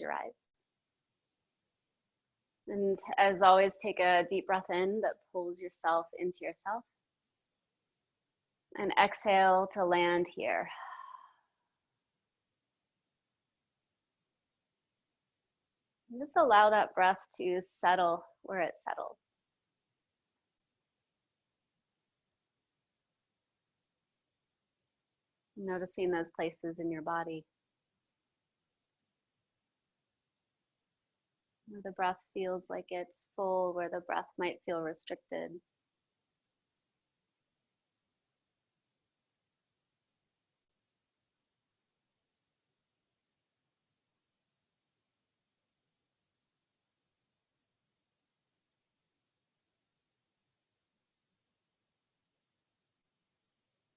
your eyes. And as always, take a deep breath in that pulls yourself into yourself. And exhale to land here. And just allow that breath to settle where it settles. Noticing those places in your body where the breath feels like it's full, where the breath might feel restricted.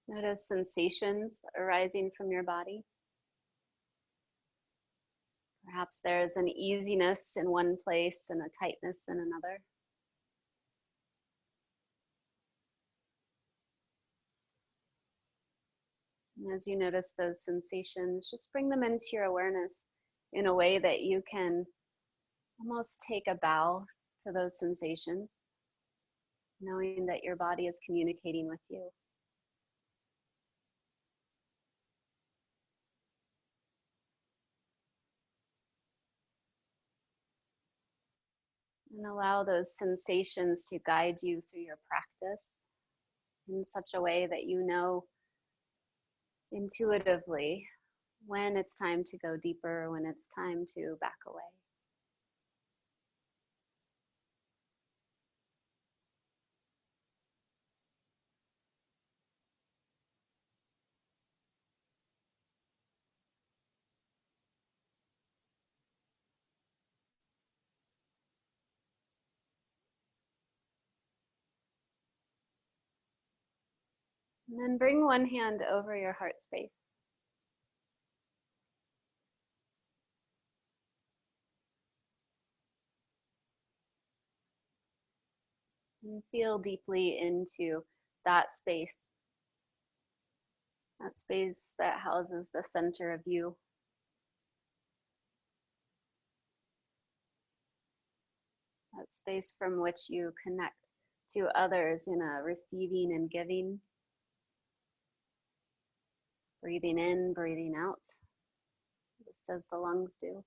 Notice sensations arising from your body. Perhaps there's an easiness in one place and a tightness in another. And as you notice those sensations, just bring them into your awareness in a way that you can almost take a bow to those sensations, knowing that your body is communicating with you. And allow those sensations to guide you through your practice in such a way that you know intuitively when it's time to go deeper, when it's time to back away. And then bring one hand over your heart space. And feel deeply into that space that houses the center of you. That space from which you connect to others in a receiving and giving. Breathing in, breathing out, just as the lungs do.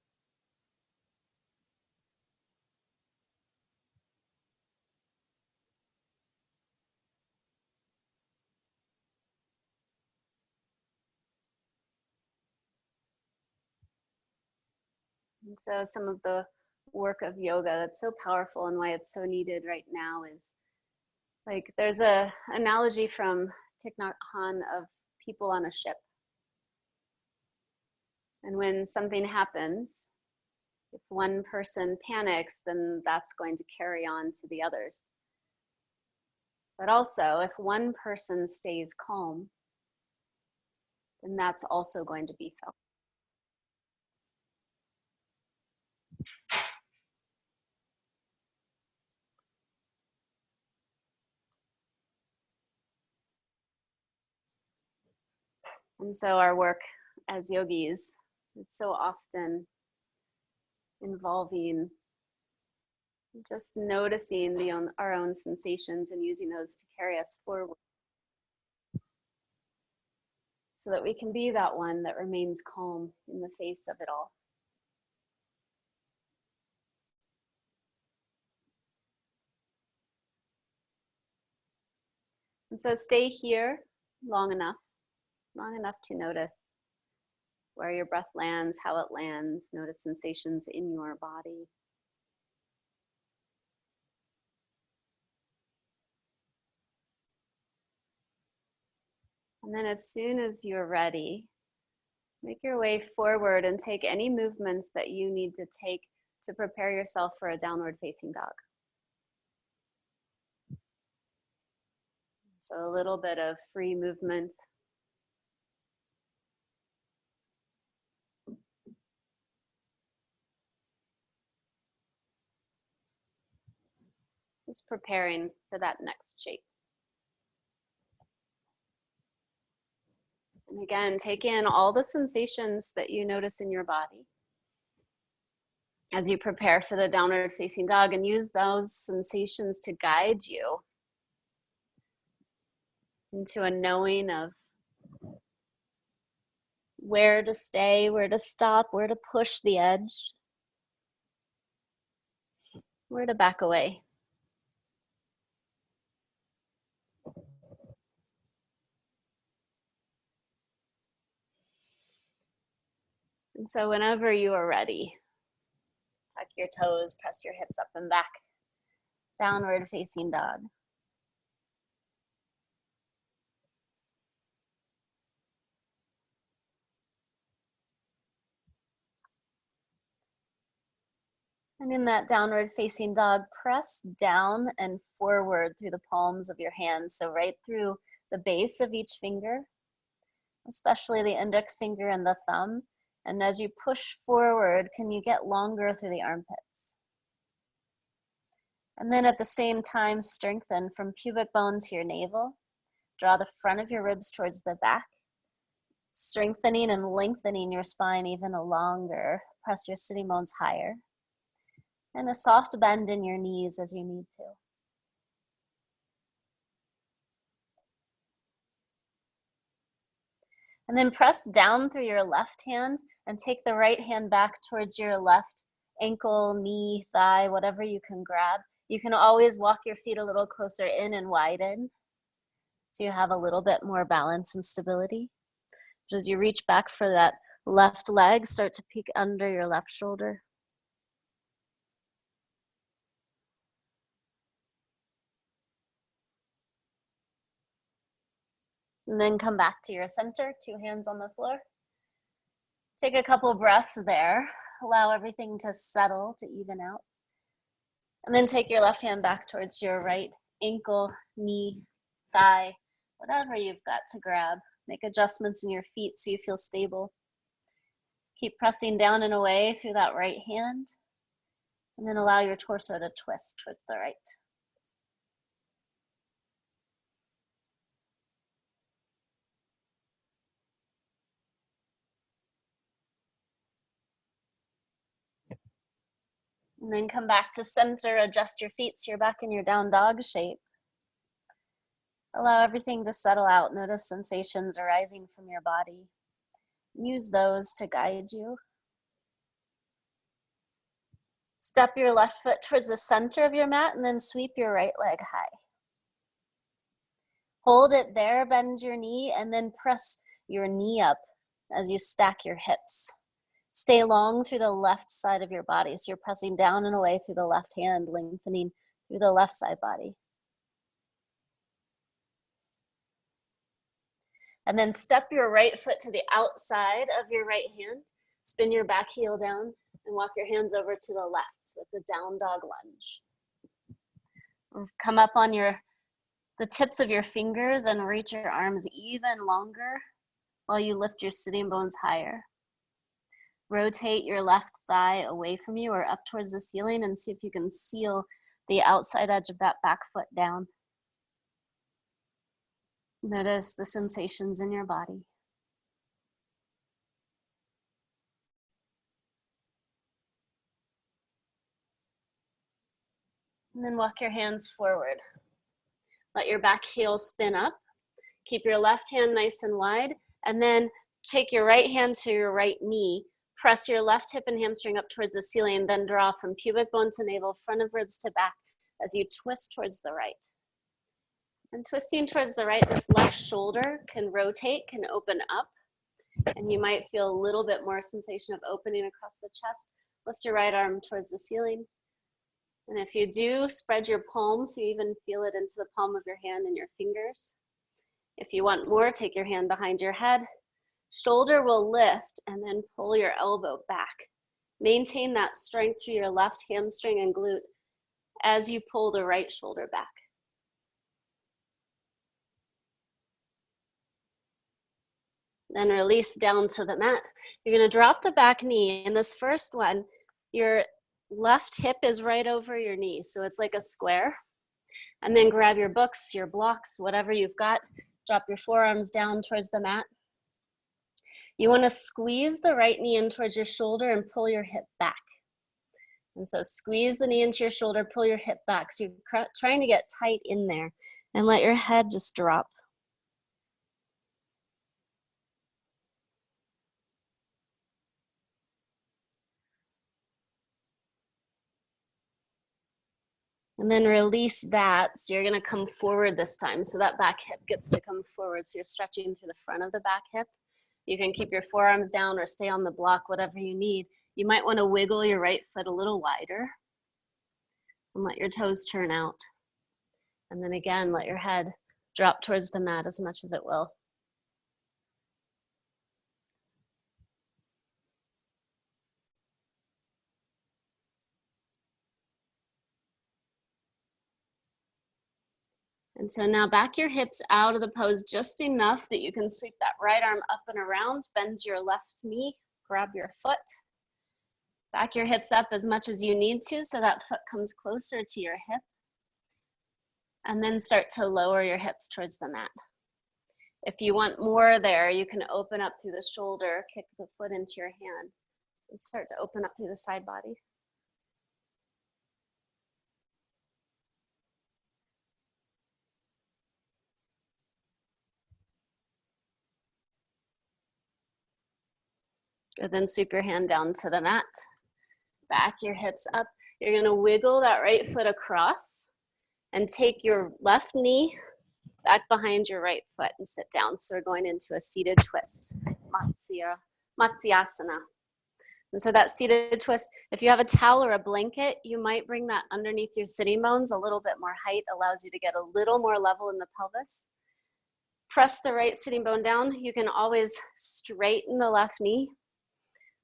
And so some of the work of yoga that's so powerful and why it's so needed right now is, like, there's a analogy from Thich Nhat Hanh of people on a ship. And when something happens, if one person panics, then that's going to carry on to the others. But also, if one person stays calm, then that's also going to be felt. And so our work as yogis is so often involving just noticing our own sensations and using those to carry us forward so that we can be that one that remains calm in the face of it all. And so stay here long enough to notice where your breath lands, how it lands, notice sensations in your body. And then as soon as you're ready, make your way forward and take any movements that you need to take to prepare yourself for a downward facing dog. So a little bit of free movement. Just preparing for that next shape. And again, take in all the sensations that you notice in your body. as you prepare for the downward facing dog, and use those sensations to guide you into a knowing of where to stay, where to stop, where to push the edge, where to back away. And so whenever you are ready, tuck your toes, press your hips up and back, downward facing dog. And in that downward facing dog, press down and forward through the palms of your hands. So right through the base of each finger, especially the index finger and the thumb. And as you push forward, can you get longer through the armpits? And then at the same time, strengthen from pubic bone to your navel. Draw the front of your ribs towards the back, strengthening and lengthening your spine even longer. Press your sitting bones higher. And a soft bend in your knees as you need to. And then press down through your left hand and take the right hand back towards your left ankle, knee, thigh, whatever you can grab. You can always walk your feet a little closer in and widen so you have a little bit more balance and stability. But as you reach back for that left leg, start to peek under your left shoulder. And then come back to your center, 2 hands on the floor. Take a couple breaths there. Allow everything to settle, to even out. And then take your left hand back towards your right ankle, knee, thigh, whatever you've got to grab. Make adjustments in your feet so you feel stable. Keep pressing down and away through that right hand. And then allow your torso to twist towards the right. And then come back to center, adjust your feet so you're back in your down dog shape. Allow everything to settle out. Notice sensations arising from your body. Use those to guide you. Step your left foot towards the center of your mat and then sweep your right leg high. Hold it there, bend your knee, and then press your knee up as you stack your hips. Stay long through the left side of your body. So you're pressing down and away through the left hand, lengthening through the left side body. And then step your right foot to the outside of your right hand. Spin your back heel down and walk your hands over to the left. So it's a down dog lunge. Come up on the tips of your fingers and reach your arms even longer while you lift your sitting bones higher. Rotate your left thigh away from you or up towards the ceiling and see if you can seal the outside edge of that back foot down. Notice the sensations in your body. And then walk your hands forward. Let your back heel spin up. Keep your left hand nice and wide, and then take your right hand to your right knee. Press your left hip and hamstring up towards the ceiling, and then draw from pubic bone to navel, front of ribs to back as you twist towards the right. And twisting towards the right, this left shoulder can rotate, can open up, and you might feel a little bit more sensation of opening across the chest. Lift your right arm towards the ceiling. And if you do, spread your palms so you even feel it into the palm of your hand and your fingers. If you want more, take your hand behind your head. Shoulder will lift and then pull your elbow back. Maintain that strength through your left hamstring and glute as you pull the right shoulder back. Then release down to the mat. You're going to drop the back knee. In this first one, your left hip is right over your knee, so it's like a square. And then grab your books, your blocks, whatever you've got. Drop your forearms down towards the mat. You want to squeeze the right knee in towards your shoulder and pull your hip back. And so squeeze the knee into your shoulder, pull your hip back. So you're trying to get tight in there and let your head just drop. And then release that. So you're gonna come forward this time. So that back hip gets to come forward. So you're stretching through the front of the back hip. You can keep your forearms down or stay on the block, whatever you need. You might wanna wiggle your right foot a little wider and let your toes turn out. And then again, let your head drop towards the mat as much as it will. And so now back your hips out of the pose just enough that you can sweep that right arm up and around, bend your left knee, grab your foot. Back your hips up as much as you need to so that foot comes closer to your hip. And then start to lower your hips towards the mat. If you want more there, you can open up through the shoulder, kick the foot into your hand, and start to open up through the side body. Good, then sweep your hand down to the mat. Back your hips up. You're gonna wiggle that right foot across and take your left knee back behind your right foot and sit down. So we're going into a seated twist, Matsyasana. And so that seated twist, if you have a towel or a blanket, you might bring that underneath your sitting bones. A little bit more height allows you to get a little more level in the pelvis. Press the right sitting bone down. You can always straighten the left knee.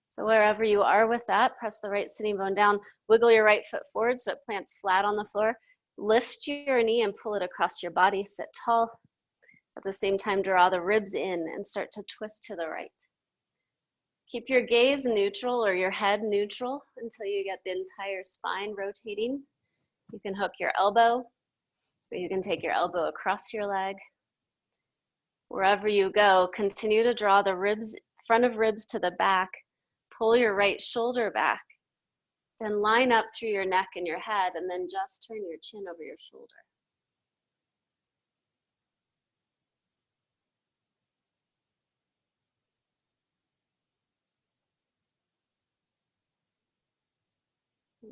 So wherever you are with that, press the right sitting bone down. Wiggle your right foot forward so it plants flat on the floor. Lift your knee and pull it across your body. Sit tall. At the same time, draw the ribs in and start to twist to the right. Keep your gaze neutral or your head neutral until you get the entire spine rotating. You can hook your elbow, or you can take your elbow across your leg. Wherever you go, continue to draw the ribs, front of ribs to the back. Pull your right shoulder back. Then line up through your neck and your head, and then just turn your chin over your shoulder.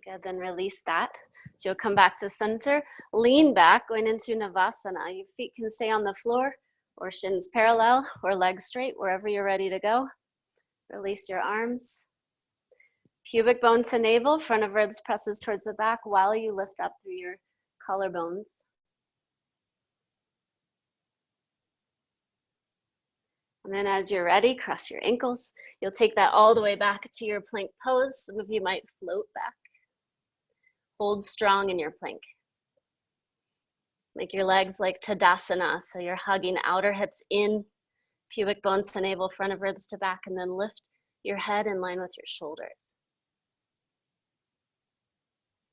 Good, then release that. So you'll come back to center, lean back, going into Navasana. Your feet can stay on the floor or shins parallel or legs straight, wherever you're ready to go. Release your arms. Pubic bone to navel, front of ribs presses towards the back while you lift up through your collarbones. And then as you're ready, cross your ankles. You'll take that all the way back to your plank pose. Some of you might float back. Hold strong in your plank. Make your legs like Tadasana, so you're hugging outer hips in, pubic bones to navel, front of ribs to back, and then lift your head in line with your shoulders.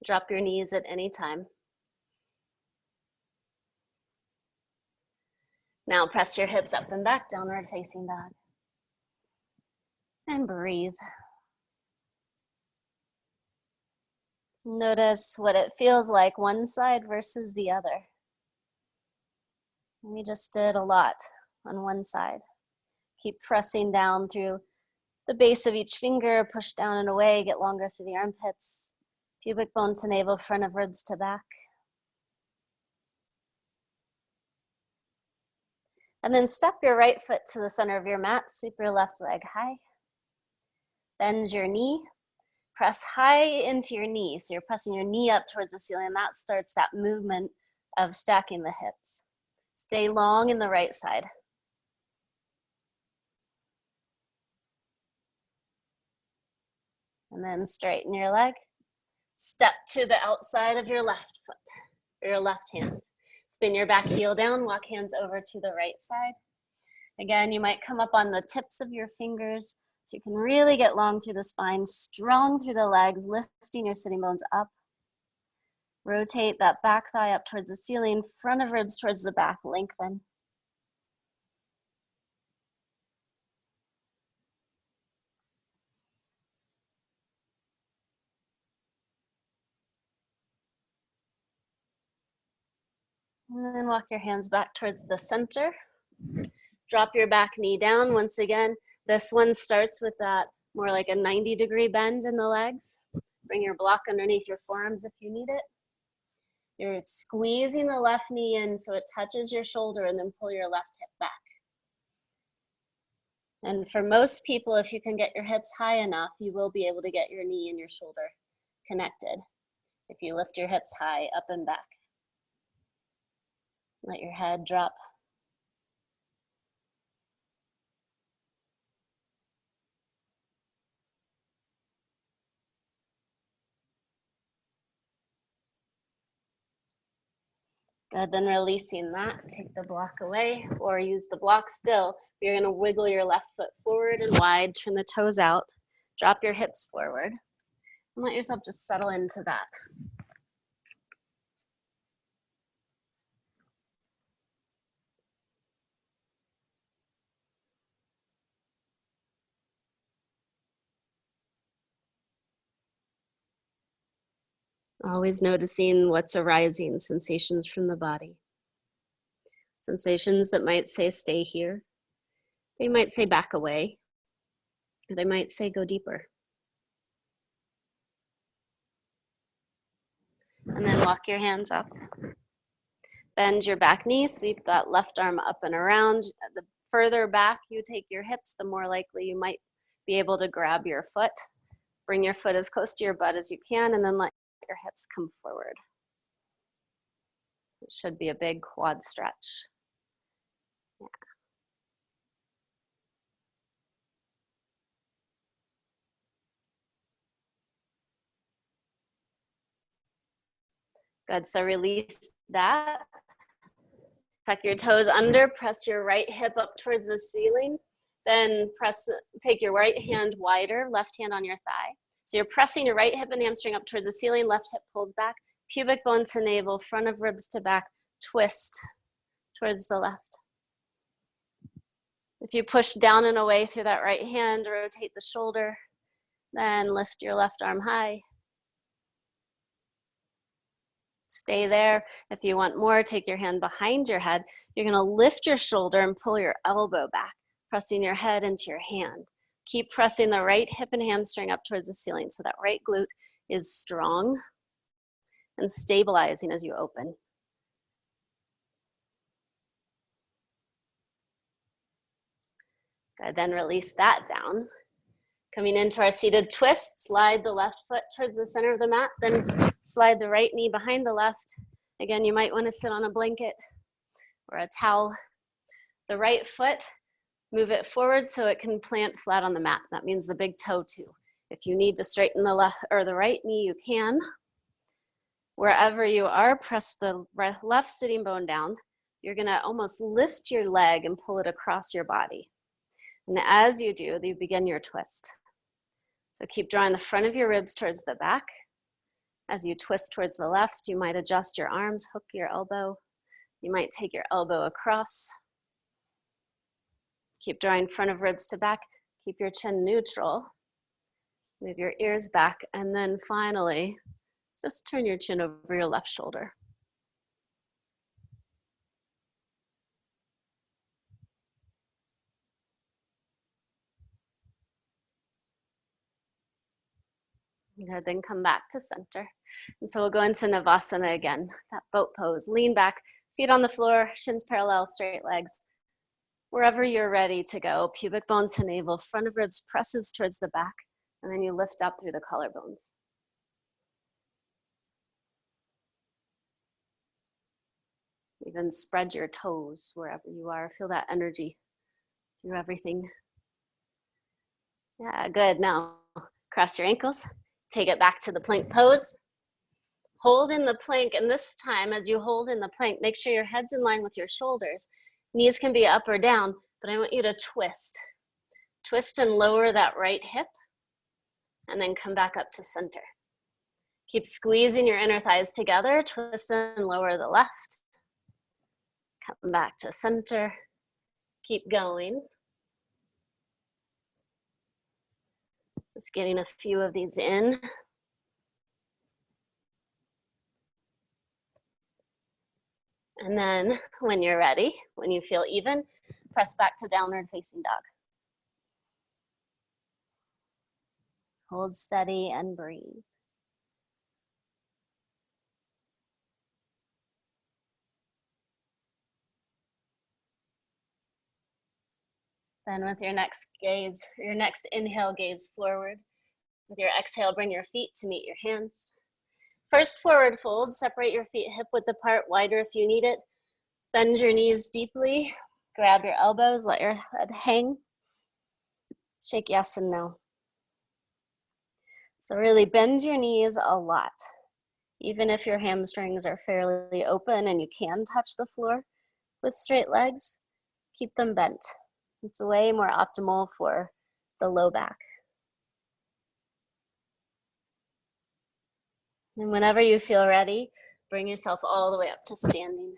Drop your knees at any time. Now press your hips up and back, downward facing dog. And breathe. Notice what it feels like one side versus the other. We just did a lot on one side. Keep pressing down through the base of each finger, push down and away, get longer through the armpits, pubic bone to navel, front of ribs to back. And then step your right foot to the center of your mat, sweep your left leg high. Bend your knee, press high into your knee. So you're pressing your knee up towards the ceiling. That starts that movement of stacking the hips. Stay long in the right side. And then straighten your leg. Step to the outside of your left foot, or your left hand. Spin your back heel down, walk hands over to the right side. Again, you might come up on the tips of your fingers so you can really get long through the spine, strong through the legs, lifting your sitting bones up. Rotate that back thigh up towards the ceiling, front of ribs towards the back, lengthen. And then walk your hands back towards the center. Drop your back knee down once again. This one starts with that more like a 90-degree bend in the legs. Bring your block underneath your forearms if you need it. You're squeezing the left knee in so it touches your shoulder, and then pull your left hip back. And for most people, if you can get your hips high enough, you will be able to get your knee and your shoulder connected. If you lift your hips high, up and back. Let your head drop. Good, then releasing that, take the block away or use the block still. You're gonna wiggle your left foot forward and wide, turn the toes out, drop your hips forward, and let yourself just settle into that. Always noticing what's arising, sensations from the body. Sensations that might say stay here. They might say back away. Or they might say go deeper. And then walk your hands up. Bend your back knee, sweep that left arm up and around. The further back you take your hips, the more likely you might be able to grab your foot. Bring your foot as close to your butt as you can, and then let your hips come forward. It should be a big quad stretch. Yeah. Good, so release that. Tuck your toes under, press your right hip up towards the ceiling. Then take your right hand wider, left hand on your thigh. So you're pressing your right hip and hamstring up towards the ceiling, left hip pulls back, pubic bone to navel, front of ribs to back, twist towards the left. If you push down and away through that right hand, rotate the shoulder, then lift your left arm high. Stay there. If you want more, take your hand behind your head. You're gonna lift your shoulder and pull your elbow back, pressing your head into your hand. Keep pressing the right hip and hamstring up towards the ceiling so that right glute is strong and stabilizing as you open. Good, then release that down. Coming into our seated twist, slide the left foot towards the center of the mat, then slide the right knee behind the left. Again, you might want to sit on a blanket or a towel. The right foot, move it forward so it can plant flat on the mat. That means the big toe too. If you need to straighten the left or the right knee, you can. Wherever you are, press the left sitting bone down. You're gonna almost lift your leg and pull it across your body. And as you do, you begin your twist. So keep drawing the front of your ribs towards the back. As you twist towards the left, you might adjust your arms, hook your elbow. You might take your elbow across. Keep drawing front of ribs to back. Keep your chin neutral. Move your ears back, and then finally, just turn your chin over your left shoulder. Good, then come back to center. And so we'll go into Navasana again, that boat pose. Lean back, feet on the floor, shins parallel, straight legs. Wherever you're ready to go, pubic bone to navel, front of ribs presses towards the back, and then you lift up through the collarbones. Even spread your toes wherever you are. Feel that energy through everything. Yeah, good. Now, cross your ankles. Take it back to the plank pose. Hold in the plank, and this time as you hold in the plank, make sure your head's in line with your shoulders. Knees can be up or down, but I want you to twist. Twist and lower that right hip, and then come back up to center. Keep squeezing your inner thighs together, twist and lower the left. Come back to center. Keep going. Just getting a few of these in. And then when you're ready, when you feel even, press back to downward facing dog. Hold steady and breathe. Then with your next inhale, gaze forward. With your exhale, bring your feet to meet your hands. First forward fold, separate your feet hip width apart, wider if you need it. Bend your knees deeply, grab your elbows, let your head hang. Shake yes and no. So really bend your knees a lot. Even if your hamstrings are fairly open and you can touch the floor with straight legs, keep them bent. It's way more optimal for the low back. And whenever you feel ready, bring yourself all the way up to standing.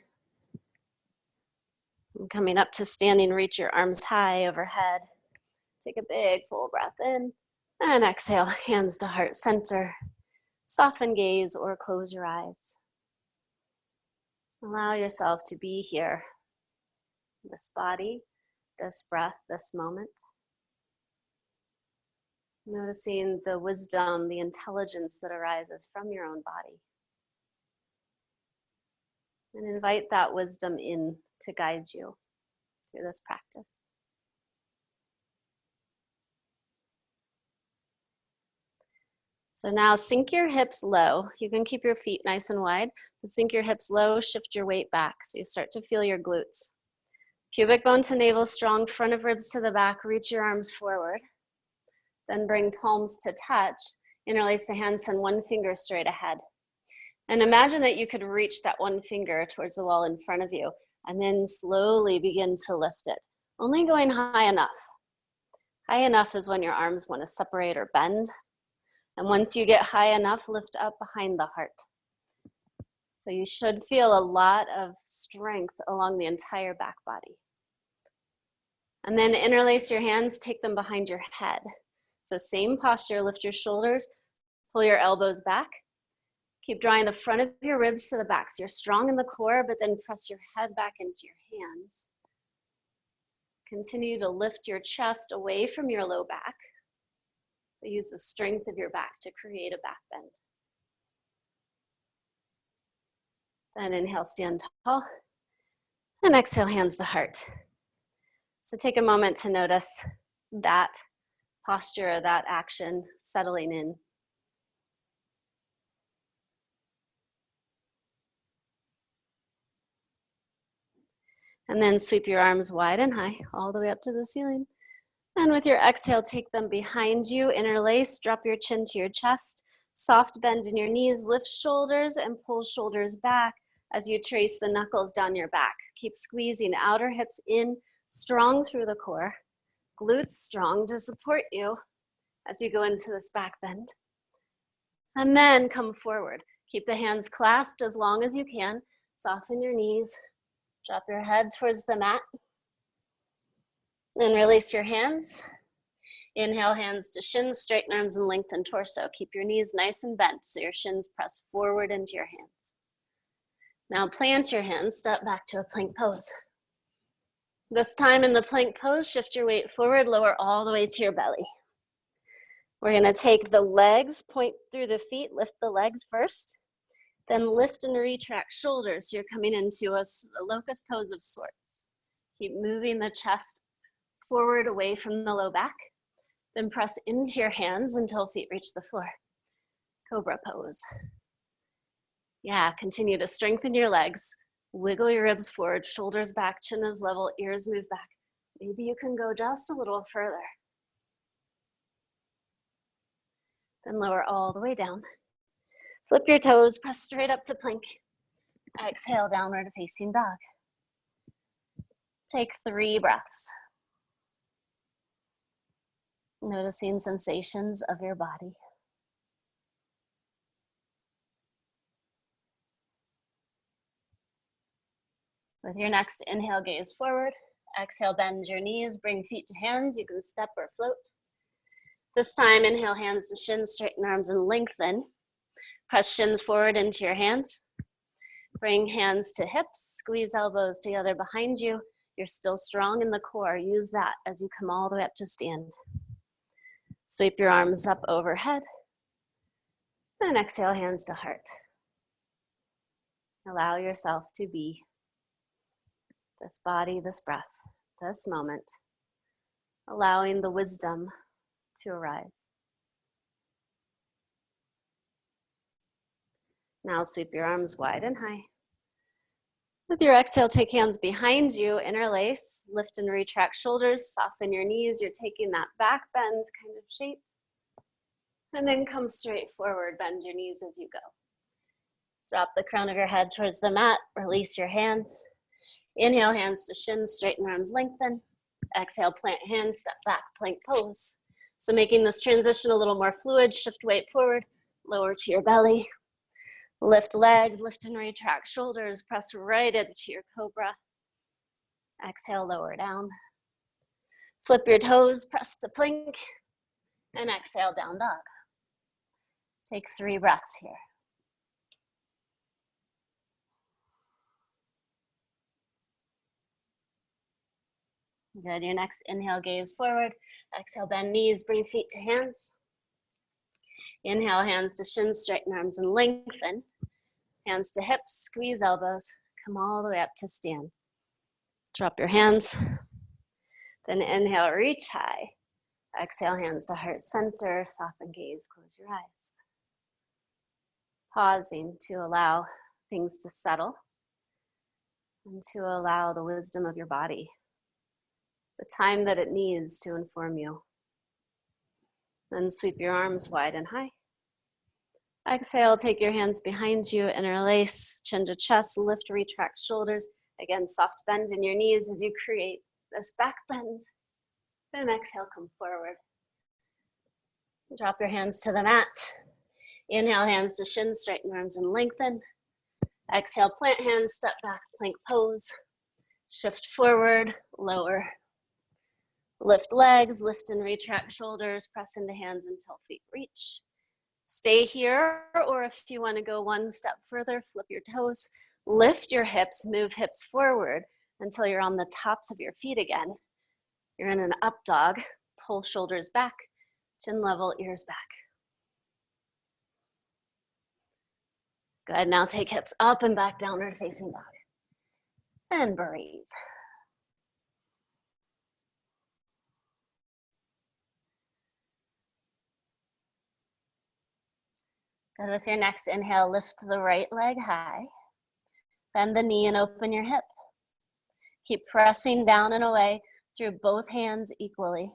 And coming up to standing, reach your arms high overhead. Take a big full breath in and exhale, hands to heart center. Soften gaze or close your eyes. Allow yourself to be here, this body, this breath, this moment. Noticing the wisdom, the intelligence that arises from your own body. And invite that wisdom in to guide you through this practice. So now sink your hips low. You can keep your feet nice and wide, but sink your hips low, shift your weight back so you start to feel your glutes. Pubic bone to navel strong, front of ribs to the back, reach your arms forward. Then bring palms to touch, interlace the hands, send one finger straight ahead. And imagine that you could reach that one finger towards the wall in front of you and then slowly begin to lift it, only going high enough. High enough is when your arms want to separate or bend. And once you get high enough, lift up behind the heart. So you should feel a lot of strength along the entire back body. And then interlace your hands, take them behind your head. So same posture, lift your shoulders, pull your elbows back. Keep drawing the front of your ribs to the back. So you're strong in the core, but then press your head back into your hands. Continue to lift your chest away from your low back. But use the strength of your back to create a back bend. Then inhale, stand tall. And exhale, hands to heart. So take a moment to notice that posture or that action settling in. And then sweep your arms wide and high, all the way up to the ceiling. And with your exhale, take them behind you, interlace, drop your chin to your chest, soft bend in your knees, lift shoulders and pull shoulders back as you trace the knuckles down your back. Keep squeezing outer hips in, strong through the core. Glutes strong to support you as you go into this back bend. And then come forward. Keep the hands clasped as long as you can. Soften your knees. Drop your head towards the mat. Then release your hands. Inhale, hands to shins, straighten arms and lengthen torso. Keep your knees nice and bent so your shins press forward into your hands. Now plant your hands, step back to a plank pose. This time in the plank pose, shift your weight forward, lower all the way to your belly. We're gonna take the legs, point through the feet, lift the legs first, then lift and retract shoulders. So you're coming into a locust pose of sorts. Keep moving the chest forward away from the low back, then press into your hands until feet reach the floor. Cobra pose. Yeah, continue to strengthen your legs, wiggle your ribs forward, shoulders back, chin is level, ears move back. Maybe you can go just a little further. Then lower all the way down. Flip your toes, press straight up to plank. Exhale, downward facing dog. Take 3 breaths. Noticing sensations of your body. With your next inhale, gaze forward. Exhale, bend your knees, bring feet to hands. You can step or float. This time, inhale, hands to shins, straighten arms and lengthen. Press shins forward into your hands. Bring hands to hips, squeeze elbows together behind you. You're still strong in the core. Use that as you come all the way up to stand. Sweep your arms up overhead. And exhale, hands to heart. Allow yourself to be this body, this breath, this moment, allowing the wisdom to arise. Now sweep your arms wide and high. With your exhale, take hands behind you, interlace, lift and retract shoulders, soften your knees. You're taking that back bend kind of shape. And then come straight forward, bend your knees as you go. Drop the crown of your head towards the mat, release your hands. Inhale, hands to shins, straighten arms, lengthen. Exhale, plant hands, step back, plank pose. So making this transition a little more fluid, shift weight forward, lower to your belly. Lift legs, lift and retract shoulders, press right into your cobra. Exhale, lower down. Flip your toes, press to plank, and exhale, down dog. Take 3 breaths here. Good, your next inhale, gaze forward. Exhale, bend knees, bring feet to hands. Inhale, hands to shins, straighten arms and lengthen. Hands to hips, squeeze elbows, come all the way up to stand. Drop your hands. Then inhale, reach high. Exhale, hands to heart center, soften gaze, close your eyes. Pausing to allow things to settle and to allow the wisdom of your body, the time that it needs to inform you. Then sweep your arms wide and high. Exhale, take your hands behind you, interlace, chin to chest, lift, retract shoulders. Again, soft bend in your knees as you create this back bend. Then exhale, come forward. Drop your hands to the mat. Inhale, hands to shins, straighten arms and lengthen. Exhale, plant hands, step back, plank pose. Shift forward, lower. Lift legs, lift and retract shoulders, press into hands until feet reach. Stay here, or if you want to go one step further, flip your toes, lift your hips, move hips forward until you're on the tops of your feet again. You're in an up dog, pull shoulders back, chin level, ears back. Good, now take hips up and back, downward facing dog. And breathe. Good, with your next inhale, lift the right leg high. Bend the knee and open your hip. Keep pressing down and away through both hands equally.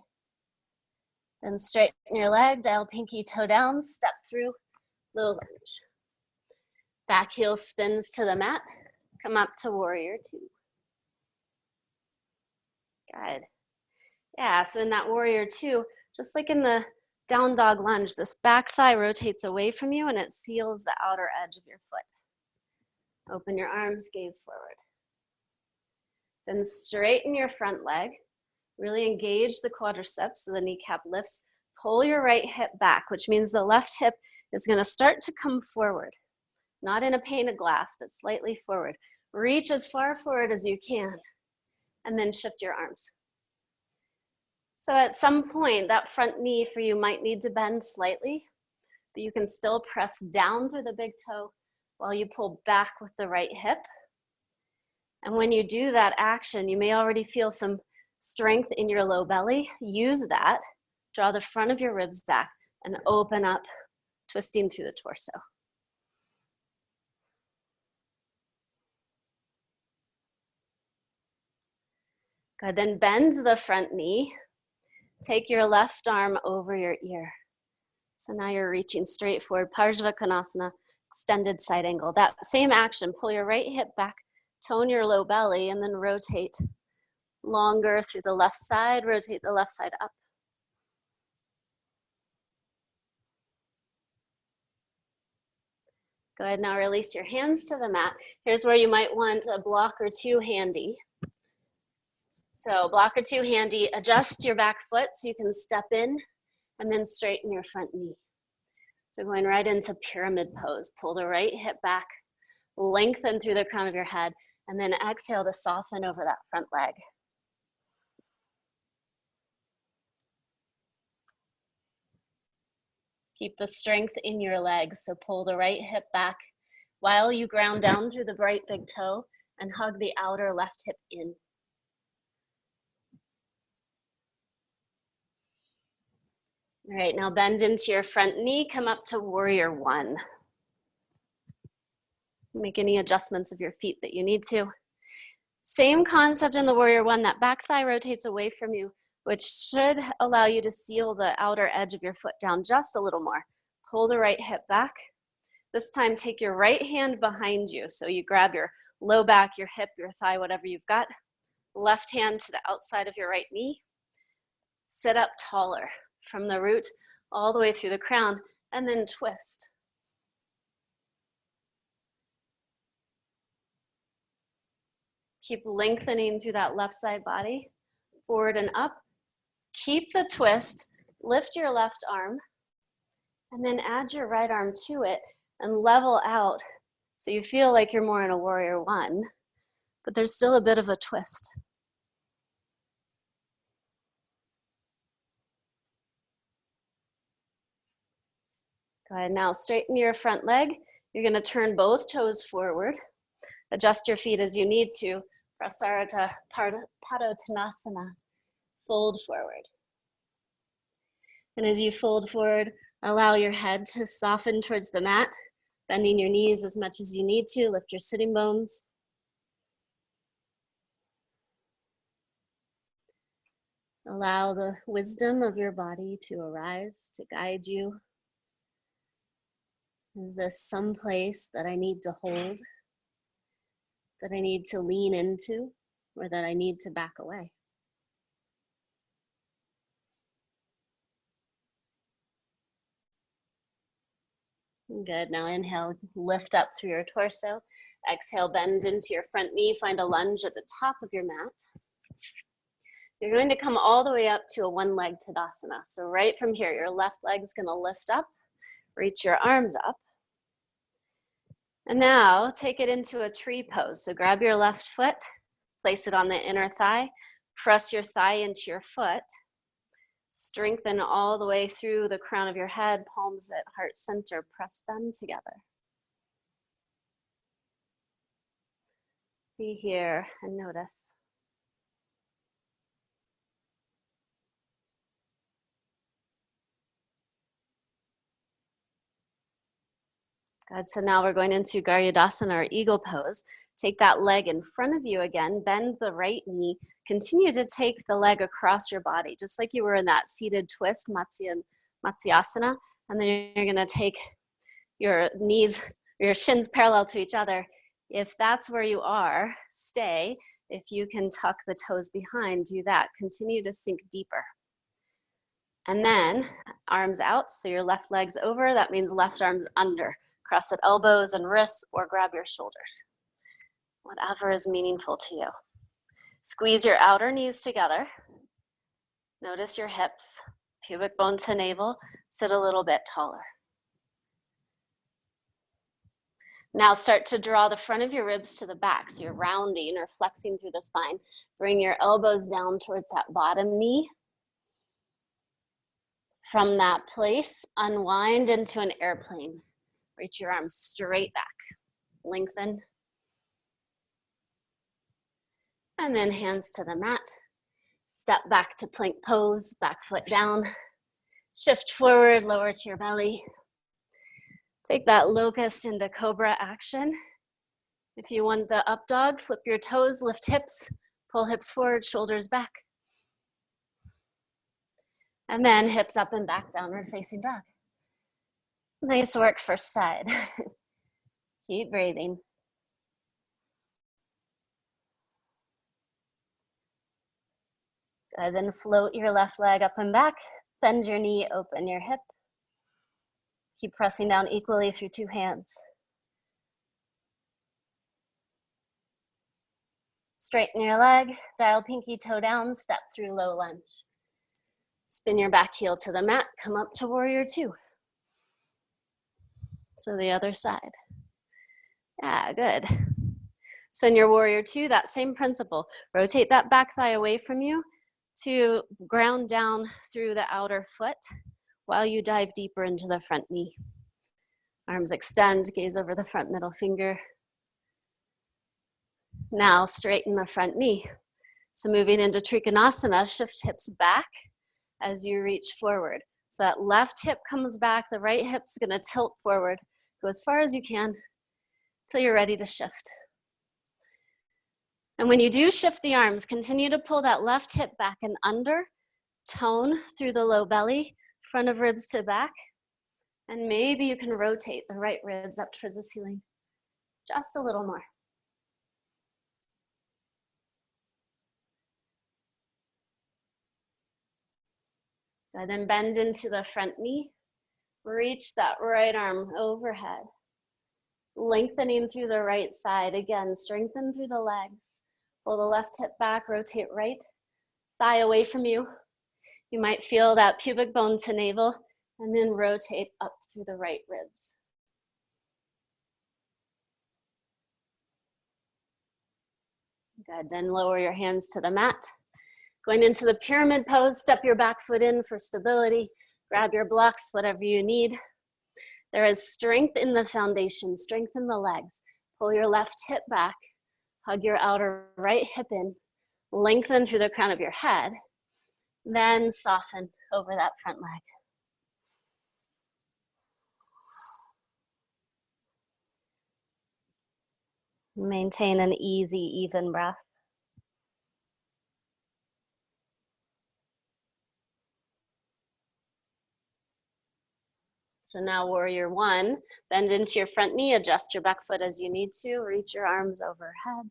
Then straighten your leg, dial pinky toe down, step through, low lunge. Back heel spins to the mat. Come up to warrior 2. Good. Yeah, so in that warrior 2, just like in the down dog lunge, this back thigh rotates away from you and it seals the outer edge of your foot. Open your arms, gaze forward. Then straighten your front leg. Really engage the quadriceps so the kneecap lifts. Pull your right hip back, which means the left hip is going to start to come forward. Not in a pane of glass, but slightly forward. Reach as far forward as you can, and then shift your arms. So at some point, that front knee for you might need to bend slightly, but you can still press down through the big toe while you pull back with the right hip. And when you do that action, you may already feel some strength in your low belly. Use that, draw the front of your ribs back, and open up, twisting through the torso. Good, then bend the front knee. Take your left arm over your ear. So now you're reaching straight forward, Virasana, extended side angle. That same action, pull your right hip back, tone your low belly, and then rotate longer through the left side, rotate the left side up. Go ahead, now release your hands to the mat. Here's where you might want a block or 2 handy. So block or 2 handy, adjust your back foot so you can step in and then straighten your front knee. So going right into pyramid pose. Pull the right hip back, Lengthen through the crown of your head, and then exhale to soften over that front leg. Keep the strength in your legs, so pull the right hip back while you ground down through the right big toe and hug the outer left hip in. All right, now bend into your front knee, come up to warrior one. Make any adjustments of your feet that you need to. Same concept in the warrior one, that back thigh rotates away from you, which should allow you to seal the outer edge of your foot down just a little more. Pull the right hip back. This time take your right hand behind you. So you grab your low back, your hip, your thigh, whatever you've got. Left hand to the outside of your right knee. Sit up taller from the root all the way through the crown, and then twist. Keep lengthening through that left side body, forward and up. Keep the twist, lift your left arm, and then add your right arm to it and level out so you feel like you're more in a warrior one, but there's still a bit of a twist. Go ahead, now straighten your front leg. You're gonna turn both toes forward. Adjust your feet as you need to. Virasana, Padasana, fold forward. And as you fold forward, allow your head to soften towards the mat, bending your knees as much as you need to. Lift your sitting bones. Allow the wisdom of your body to arise, to guide you. Is this some place that I need to hold, that I need to lean into, or that I need to back away? Good, now inhale, lift up through your torso. Exhale, bend into your front knee, find a lunge at the top of your mat. You're going to come all the way up to a one leg Tadasana. So right from here, your left leg's gonna lift up, reach your arms up. And now take it into a tree pose. So grab your left foot, place it on the inner thigh, press your thigh into your foot, strengthen all the way through the crown of your head, palms at heart center, press them together. Be here and notice. Good, so now we're going into Virasana or eagle pose. Take that leg in front of you again, bend the right knee, continue to take the leg across your body, just like you were in that seated twist, Matsyasana, and then you're gonna take your knees, your shins parallel to each other. If that's where you are, stay. If you can tuck the toes behind, do that. Continue to sink deeper. And then arms out, so your left leg's over, that means left arm's under. Cross at elbows and wrists, or grab your shoulders. Whatever is meaningful to you. Squeeze your outer knees together. Notice your hips, pubic bone to navel, sit a little bit taller. Now start to draw the front of your ribs to the back, so you're rounding or flexing through the spine. Bring your elbows down towards that bottom knee. From that place, unwind into an airplane. Reach your arms straight back. Lengthen. And then hands to the mat. Step back to plank pose, back foot down. Shift forward, lower to your belly. Take that locust into cobra action. If you want the up dog, flip your toes, lift hips, pull hips forward, shoulders back. And then hips up and back, downward facing dog. Nice work, first side. Keep breathing. Good, then float your left leg up and back. Bend your knee, open your hip. Keep pressing down equally through two hands. Straighten your leg, dial pinky toe down, step through low lunge. Spin your back heel to the mat, come up to warrior two. So the other side. Yeah, good. So in your warrior two, that same principle. Rotate that back thigh away from you to ground down through the outer foot while you dive deeper into the front knee. Arms extend, gaze over the front middle finger. Now straighten the front knee. So moving into Trikonasana, shift hips back as you reach forward. So that left hip comes back, the right hip's gonna tilt forward. Go as far as you can till you're ready to shift. And when you do shift the arms, continue to pull that left hip back and under, tone through the low belly, front of ribs to back, and maybe you can rotate the right ribs up towards the ceiling. Just a little more. Good, then bend into the front knee. Reach that right arm overhead. Lengthening through the right side. Again, strengthen through the legs. Pull the left hip back, rotate right thigh away from you. You might feel that pubic bone to navel, and then rotate up through the right ribs. Good, then lower your hands to the mat. Going into the pyramid pose, step your back foot in for stability. Grab your blocks, whatever you need. There is strength in the foundation, strengthen the legs. Pull your left hip back, hug your outer right hip in, lengthen through the crown of your head, then soften over that front leg. Maintain an easy, even breath. So now warrior one, bend into your front knee, adjust your back foot as you need to, reach your arms overhead.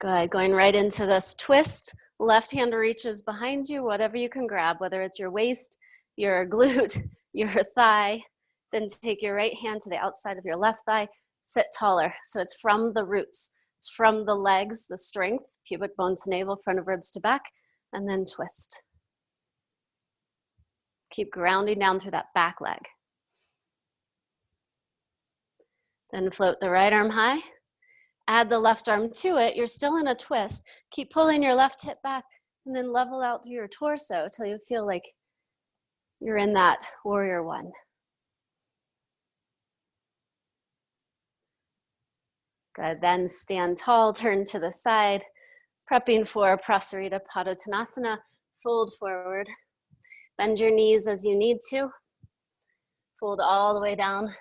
Good, going right into this twist. Left hand reaches behind you, whatever you can grab, whether it's your waist, your glute, your thigh. Then take your right hand to the outside of your left thigh, sit taller. So it's from the roots. It's from the legs, the strength, pubic bone to navel, front of ribs to back, and then twist. Keep grounding down through that back leg. Then float the right arm high. Add the left arm to it. You're still in a twist. Keep pulling your left hip back and then level out through your torso till you feel like you're in that warrior one. Good, then stand tall, turn to the side, prepping for Prasarita Padasana. Fold forward. Bend your knees as you need to. Fold all the way down.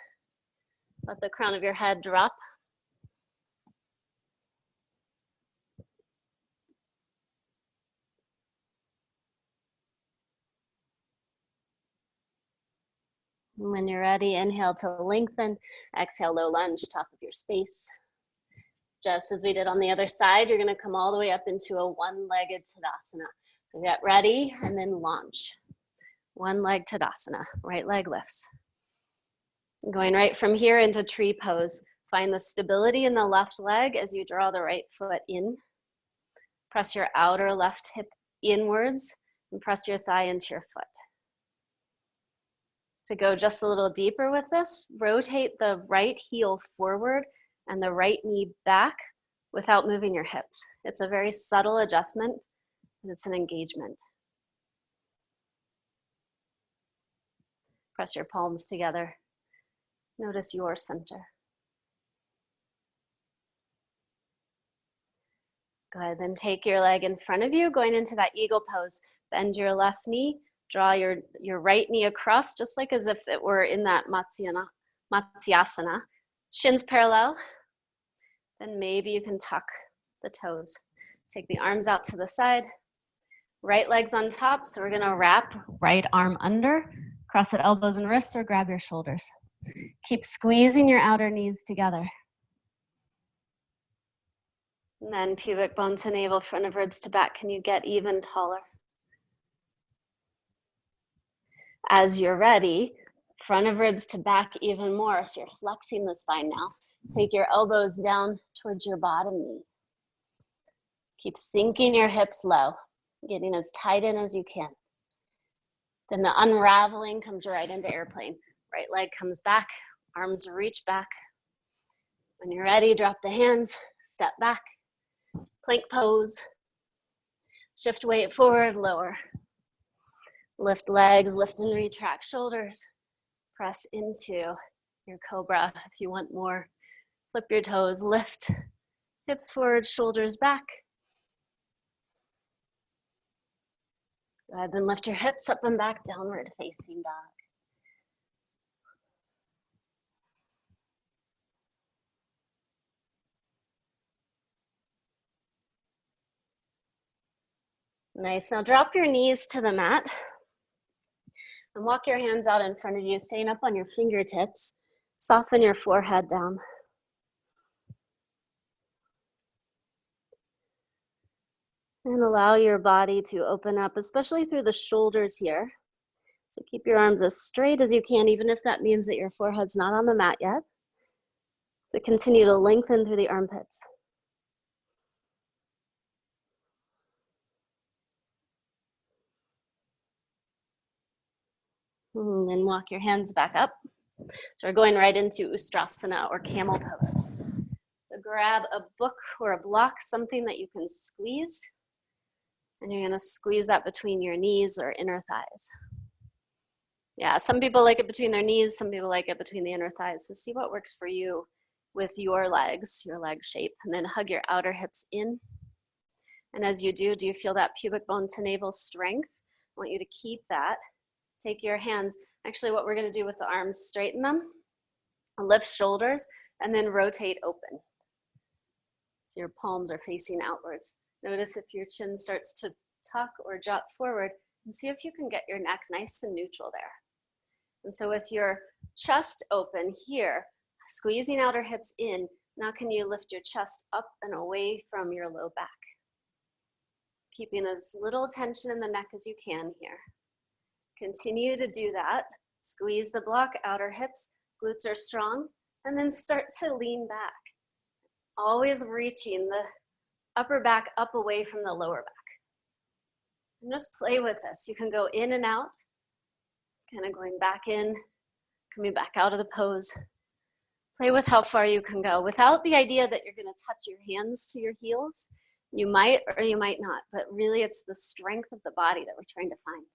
Let the crown of your head drop. When you're ready, inhale to lengthen. Exhale, low lunge, top of your space. Just as we did on the other side, you're gonna come all the way up into a one-legged Tadasana. So get ready and then launch. One leg Tadasana, right leg lifts. Going right from here into tree pose. Find the stability in the left leg as you draw the right foot in. Press your outer left hip inwards and press your thigh into your foot. To go just a little deeper with this, rotate the right heel forward and the right knee back without moving your hips. It's a very subtle adjustment, and it's an engagement. Press your palms together. Notice your center. Good, then take your leg in front of you, going into that eagle pose. Bend your left knee, draw your right knee across, just like as if it were in that Matsyasana. Shins parallel. Then maybe you can tuck the toes. Take the arms out to the side. Right leg's on top, so we're gonna wrap right arm under, cross at elbows and wrists, or grab your shoulders. Keep squeezing your outer knees together. And then pubic bone to navel, front of ribs to back. Can you get even taller? As you're ready, front of ribs to back even more. So you're flexing the spine now. Take your elbows down towards your bottom knee. Keep sinking your hips low, getting as tight in as you can. Then the unraveling comes right into airplane. Right leg comes back, arms reach back, When you're ready, drop the hands, step back, plank pose. Shift weight forward, lower. Lift legs, lift and retract shoulders. Press into your cobra if you want more. Flip your toes, lift. Hips forward, shoulders back. Go ahead, then lift your hips up and back, downward facing dog. Nice, now drop your knees to the mat and walk your hands out in front of you, staying up on your fingertips. Soften your forehead down. And allow your body to open up, especially through the shoulders here. So keep your arms as straight as you can, even if that means that your forehead's not on the mat yet. But continue to lengthen through the armpits. And then walk your hands back up. So we're going right into Ustrasana or camel pose. So grab a book or a block, something that you can squeeze. And you're gonna squeeze that between your knees or inner thighs. Yeah, some people like it between their knees, some people like it between the inner thighs. So see what works for you with your legs, your leg shape, and then hug your outer hips in. And as you do you feel that pubic bone to navel strength? I want you to keep that. Take your hands, actually what we're gonna do with the arms, straighten them, lift shoulders, and then rotate open. So your palms are facing outwards. Notice if your chin starts to tuck or drop forward, and see if you can get your neck nice and neutral there. And so with your chest open here, squeezing outer hips in, now can you lift your chest up and away from your low back? Keeping as little tension in the neck as you can here. Continue to do that. Squeeze the block, outer hips, glutes are strong, and then start to lean back. Always reaching the upper back up away from the lower back. And just play with this. You can go in and out, kind of going back in, coming back out of the pose. Play with how far you can go without the idea that you're going to touch your hands to your heels. You might or you might not, but really it's the strength of the body that we're trying to find.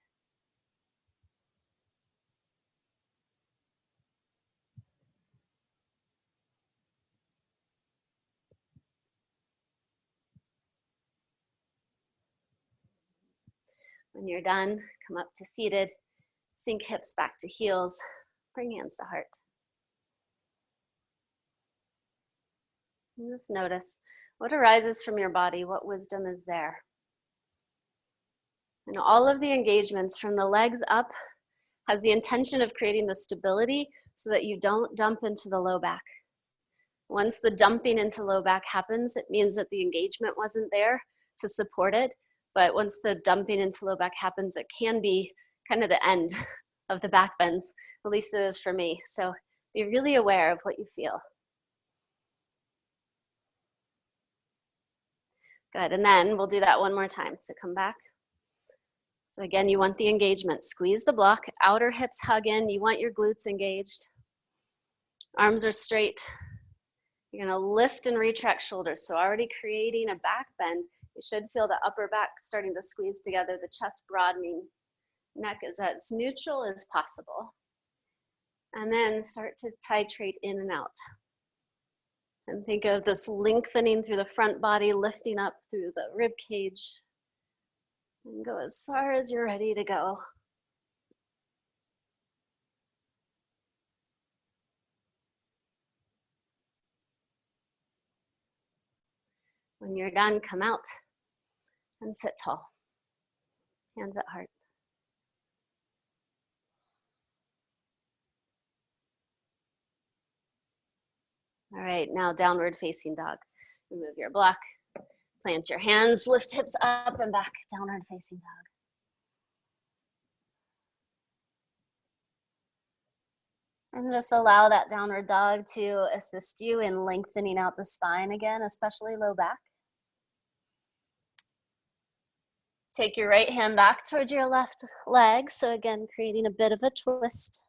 When you're done, come up to seated, sink hips back to heels, bring hands to heart. And just notice what arises from your body, what wisdom is there. And all of the engagements from the legs up has the intention of creating the stability so that you don't dump into the low back. Once the dumping into low back happens, it means that the engagement wasn't there to support it. But once the dumping into low back happens, it can be kind of the end of the back bends, at least it is for me. So be really aware of what you feel. Good, and then we'll do that one more time. So come back. So again, you want the engagement. Squeeze the block, outer hips hug in. You want your glutes engaged. Arms are straight. You're gonna lift and retract shoulders. So already creating a back bend. You should feel the upper back starting to squeeze together, the chest broadening, neck is as neutral as possible. And then start to titrate in and out. And think of this lengthening through the front body, lifting up through the rib cage. And go as far as you're ready to go. When you're done, come out and sit tall. Hands at heart. All right, now downward facing dog. Remove your block, plant your hands, lift hips up and back, downward facing dog. And just allow that downward dog to assist you in lengthening out the spine again, especially low back. Take your right hand back towards your left leg. So again, creating a bit of a twist.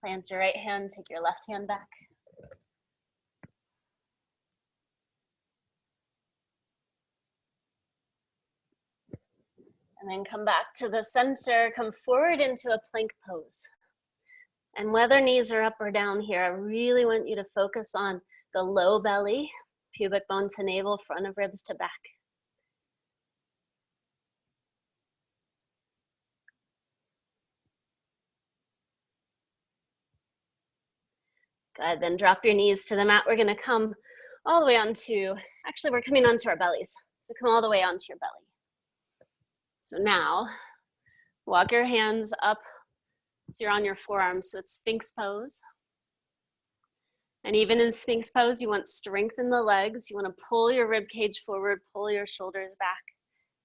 Plant your right hand, take your left hand back. And then come back to the center, come forward into a plank pose. And whether knees are up or down here, I really want you to focus on the low belly, pubic bone to navel, front of ribs to back. Good, then drop your knees to the mat. We're gonna come all the way onto, actually we're coming onto our bellies. So come all the way onto your belly. So now, walk your hands up so you're on your forearms. So it's Sphinx pose. And even in Sphinx pose, you want to strengthen the legs. You want to pull your rib cage forward, pull your shoulders back,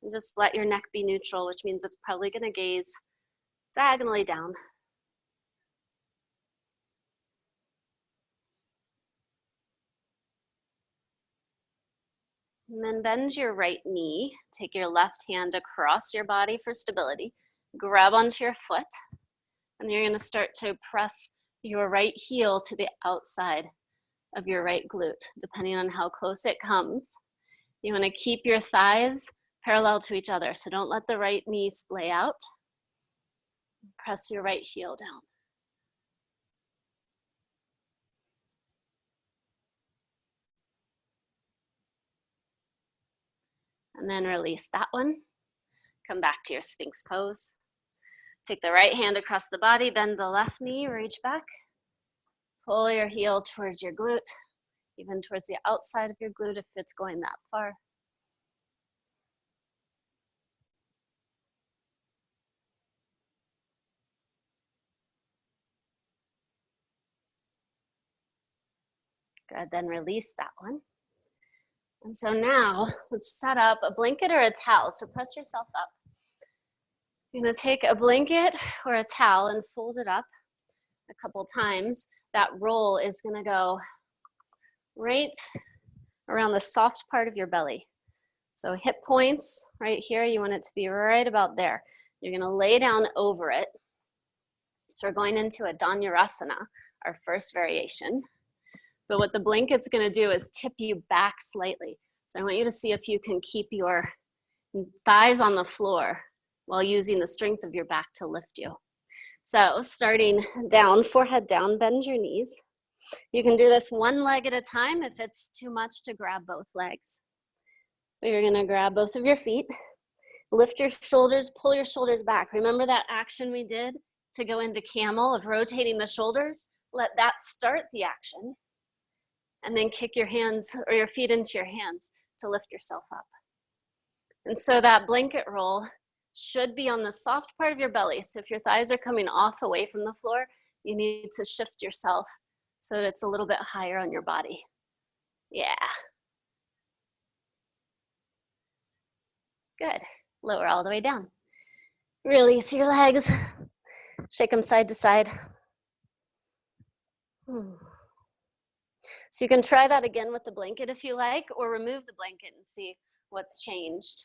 and just let your neck be neutral, which means it's probably going to gaze diagonally down. And then bend your right knee. Take your left hand across your body for stability. Grab onto your foot. And you're going to start to press your right heel to the outside of your right glute, depending on how close it comes. You want to keep your thighs parallel to each other, so don't let the right knee splay out. Press your right heel down. And then release that one. Come back to your Sphinx pose. Take the right hand across the body, bend the left knee, reach back. Pull your heel towards your glute, even towards the outside of your glute if it's going that far. Good, then release that one. And so now let's set up a blanket or a towel. So press yourself up. You're gonna take a blanket or a towel and fold it up a couple times. That roll is gonna go right around the soft part of your belly. So hip points right here, you want it to be right about there. You're gonna lay down over it. So we're going into a Virasana, our first variation. But what the blanket's gonna do is tip you back slightly. So I want you to see if you can keep your thighs on the floor while using the strength of your back to lift you. So starting down, forehead down, bend your knees. You can do this one leg at a time if it's too much to grab both legs. But you're gonna grab both of your feet, lift your shoulders, pull your shoulders back. Remember that action we did to go into camel of rotating the shoulders? Let that start the action. And then kick your hands or your feet into your hands to lift yourself up. And so that blanket roll should be on the soft part of your belly. So if your thighs are coming off away from the floor, you need to shift yourself so that it's a little bit higher on your body. Yeah. Good. Lower all the way down. Release your legs. Shake them side to side. So you can try that again with the blanket if you like, or remove the blanket and see what's changed.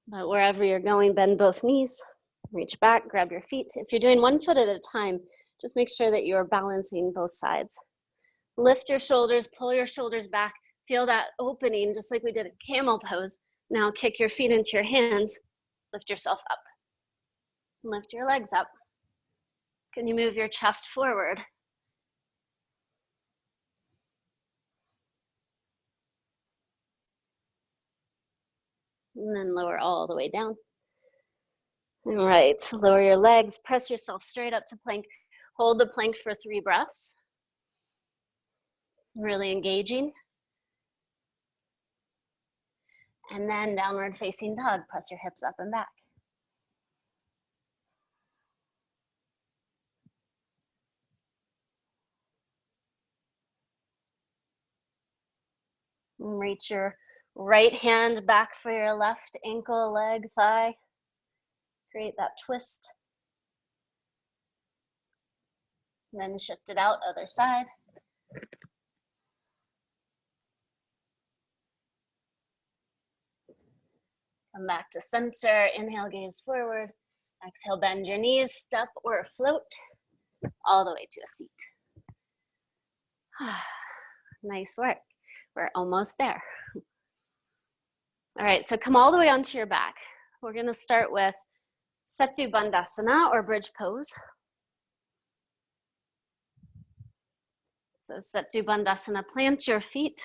But wherever you're going, bend both knees, reach back, grab your feet. If you're doing one foot at a time, just make sure that you're balancing both sides. Lift your shoulders, pull your shoulders back, feel that opening just like we did at camel pose. Now kick your feet into your hands, lift yourself up. Lift your legs up. Can you move your chest forward? And then lower all the way down. All right, lower your legs, press yourself straight up to plank. Hold the plank for 3 breaths. Really engaging. And then downward facing dog, press your hips up and back. And reach your right hand back for your left ankle, leg, thigh. Create that twist. And then shift it out, other side. Come back to center, inhale, gaze forward. Exhale, bend your knees, step or float all the way to a seat. Nice work. We're almost there. All right, so come all the way onto your back. We're gonna start with Satu Bandasana or bridge pose. So Satu Bandasana, plant your feet.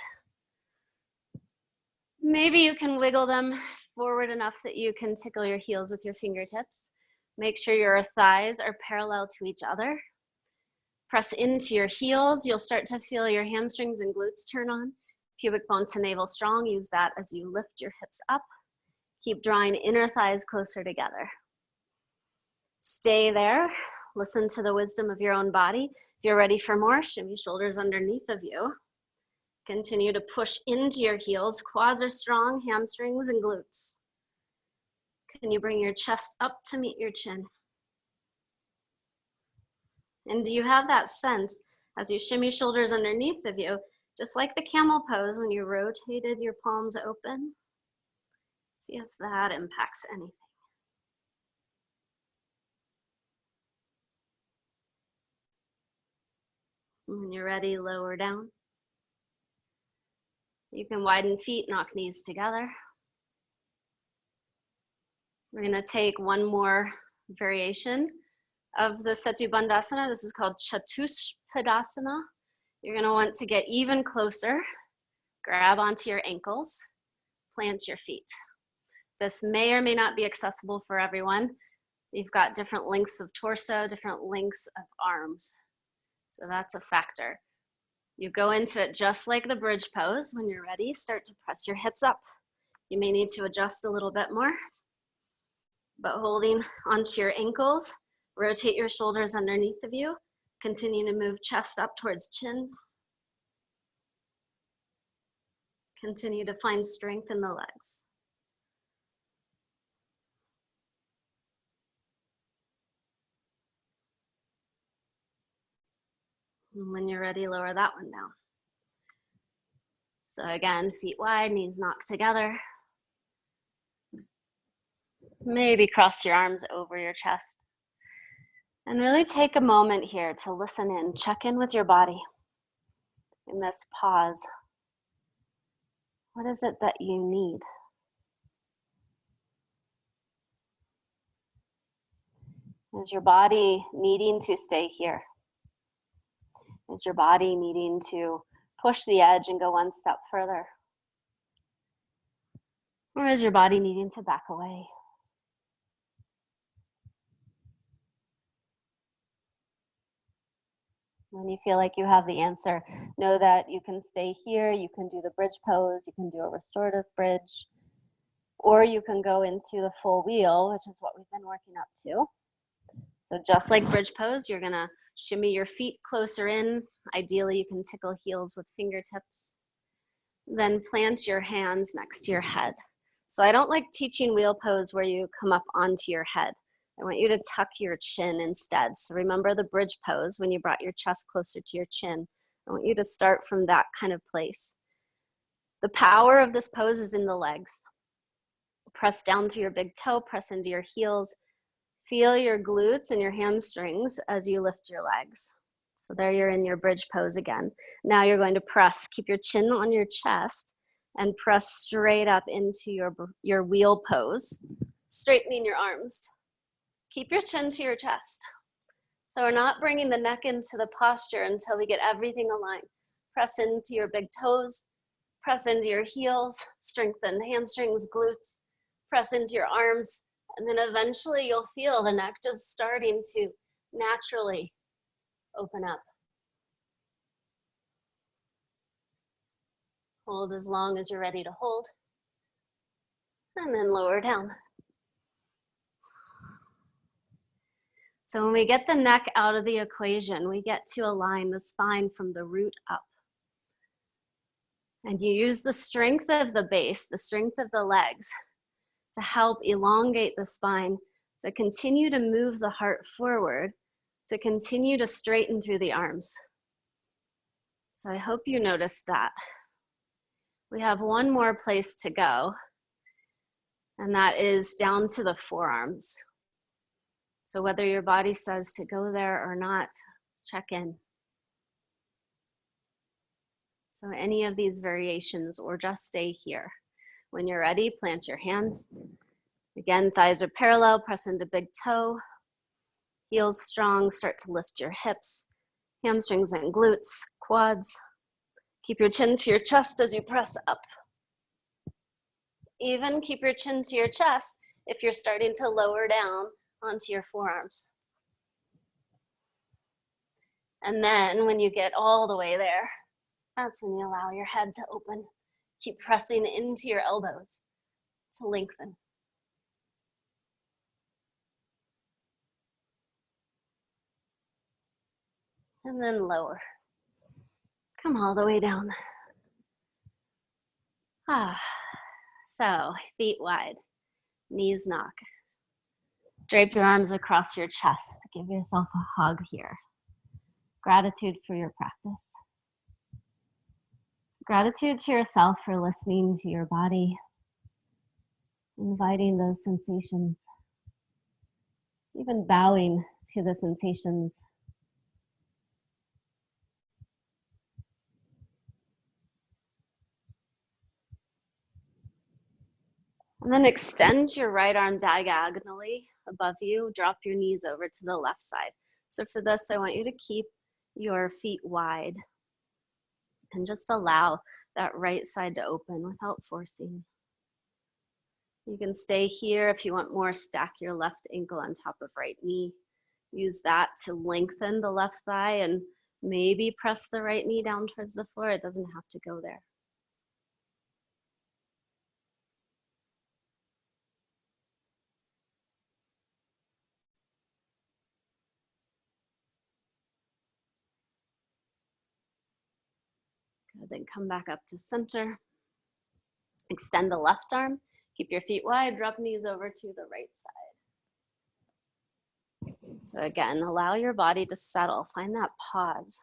Maybe you can wiggle them forward enough that you can tickle your heels with your fingertips. Make sure your thighs are parallel to each other. Press into your heels. You'll start to feel your hamstrings and glutes turn on. Pubic bone to navel strong. Use that as you lift your hips up. Keep drawing inner thighs closer together. Stay there. Listen to the wisdom of your own body. If you're ready for more, shimmy shoulders underneath of you. Continue to push into your heels. Quads are strong, hamstrings and glutes. Can you bring your chest up to meet your chin? And do you have that sense as you shimmy shoulders underneath of you, just like the camel pose when you rotated your palms open? See if that impacts anything. When you're ready, lower down. You can widen feet, knock knees together. We're gonna take one more variation of the Satu Bandasana. This is called Padasana. You're gonna want to get even closer. Grab onto your ankles, plant your feet. This may or may not be accessible for everyone. You've got different lengths of torso, different lengths of arms. So that's a factor. You go into it just like the bridge pose. When you're ready, start to press your hips up. You may need to adjust a little bit more, but holding onto your ankles, rotate your shoulders underneath of you. Continue to move chest up towards chin. Continue to find strength in the legs. And when you're ready, lower that one down. So again, feet wide, knees knocked together. Maybe cross your arms over your chest. And really take a moment here to listen in, check in with your body in this pause. What is it that you need? Is your body needing to stay here? Is your body needing to push the edge and go one step further? Or is your body needing to back away? When you feel like you have the answer, know that you can stay here, you can do the bridge pose, you can do a restorative bridge, or you can go into the full wheel, which is what we've been working up to. So just like bridge pose, you're gonna shimmy your feet closer in. Ideally, you can tickle heels with fingertips. Then plant your hands next to your head. So I don't like teaching wheel pose where you come up onto your head. I want you to tuck your chin instead. So remember the bridge pose when you brought your chest closer to your chin. I want you to start from that kind of place. The power of this pose is in the legs. Press down through your big toe, press into your heels. Feel your glutes and your hamstrings as you lift your legs. So there you're in your bridge pose again. Now you're going to press, keep your chin on your chest and press straight up into your wheel pose, straightening your arms. Keep your chin to your chest. So we're not bringing the neck into the posture until we get everything aligned. Press into your big toes, press into your heels, strengthen hamstrings, glutes, press into your arms, and then eventually you'll feel the neck just starting to naturally open up. Hold as long as you're ready to hold, and then lower down. So when we get the neck out of the equation, we get to align the spine from the root up. And you use the strength of the base, the strength of the legs, to help elongate the spine, to continue to move the heart forward, to continue to straighten through the arms. So I hope you noticed that. We have one more place to go, and that is down to the forearms. So whether your body says to go there or not, check in. So any of these variations, or just stay here. When you're ready, plant your hands. Again, thighs are parallel, press into big toe. Heels strong, start to lift your hips, hamstrings and glutes, quads. Keep your chin to your chest as you press up. Even keep your chin to your chest if you're starting to lower down onto your forearms. And then when you get all the way there, that's when you allow your head to open. Keep pressing into your elbows to lengthen. And then lower. Come all the way down. So feet wide, knees knock. Drape your arms across your chest. Give yourself a hug here. Gratitude for your practice. Gratitude to yourself for listening to your body, inviting those sensations, even bowing to the sensations. And then extend your right arm diagonally above you. Drop your knees over to the left side. So for this, I want you to keep your feet wide and just allow that right side to open without forcing. You can stay here if you want more. Stack your left ankle on top of right knee. Use that to lengthen the left thigh and maybe press the right knee down towards the floor. It doesn't have to go there. Good, then come back up to center. Extend the left arm. Keep your feet wide. Drop knees over to the right side. So again, allow your body to settle. Find that pause.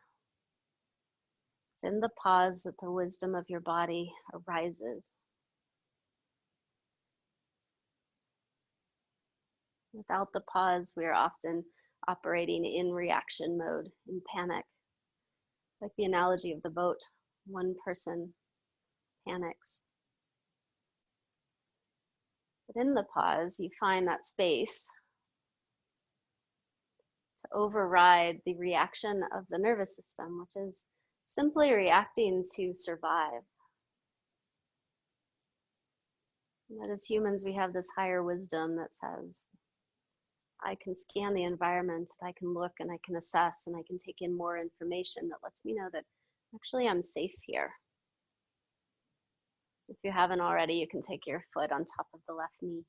It's in the pause that the wisdom of your body arises. Without the pause, we are often operating in reaction mode, in panic. Like the analogy of the boat, one person panics. But in the pause, you find that space to override the reaction of the nervous system, which is simply reacting to survive. And as humans, we have this higher wisdom that says, I can scan the environment, I can look and I can assess and I can take in more information that lets me know that actually I'm safe here. If you haven't already, you can take your foot on top of the left knee.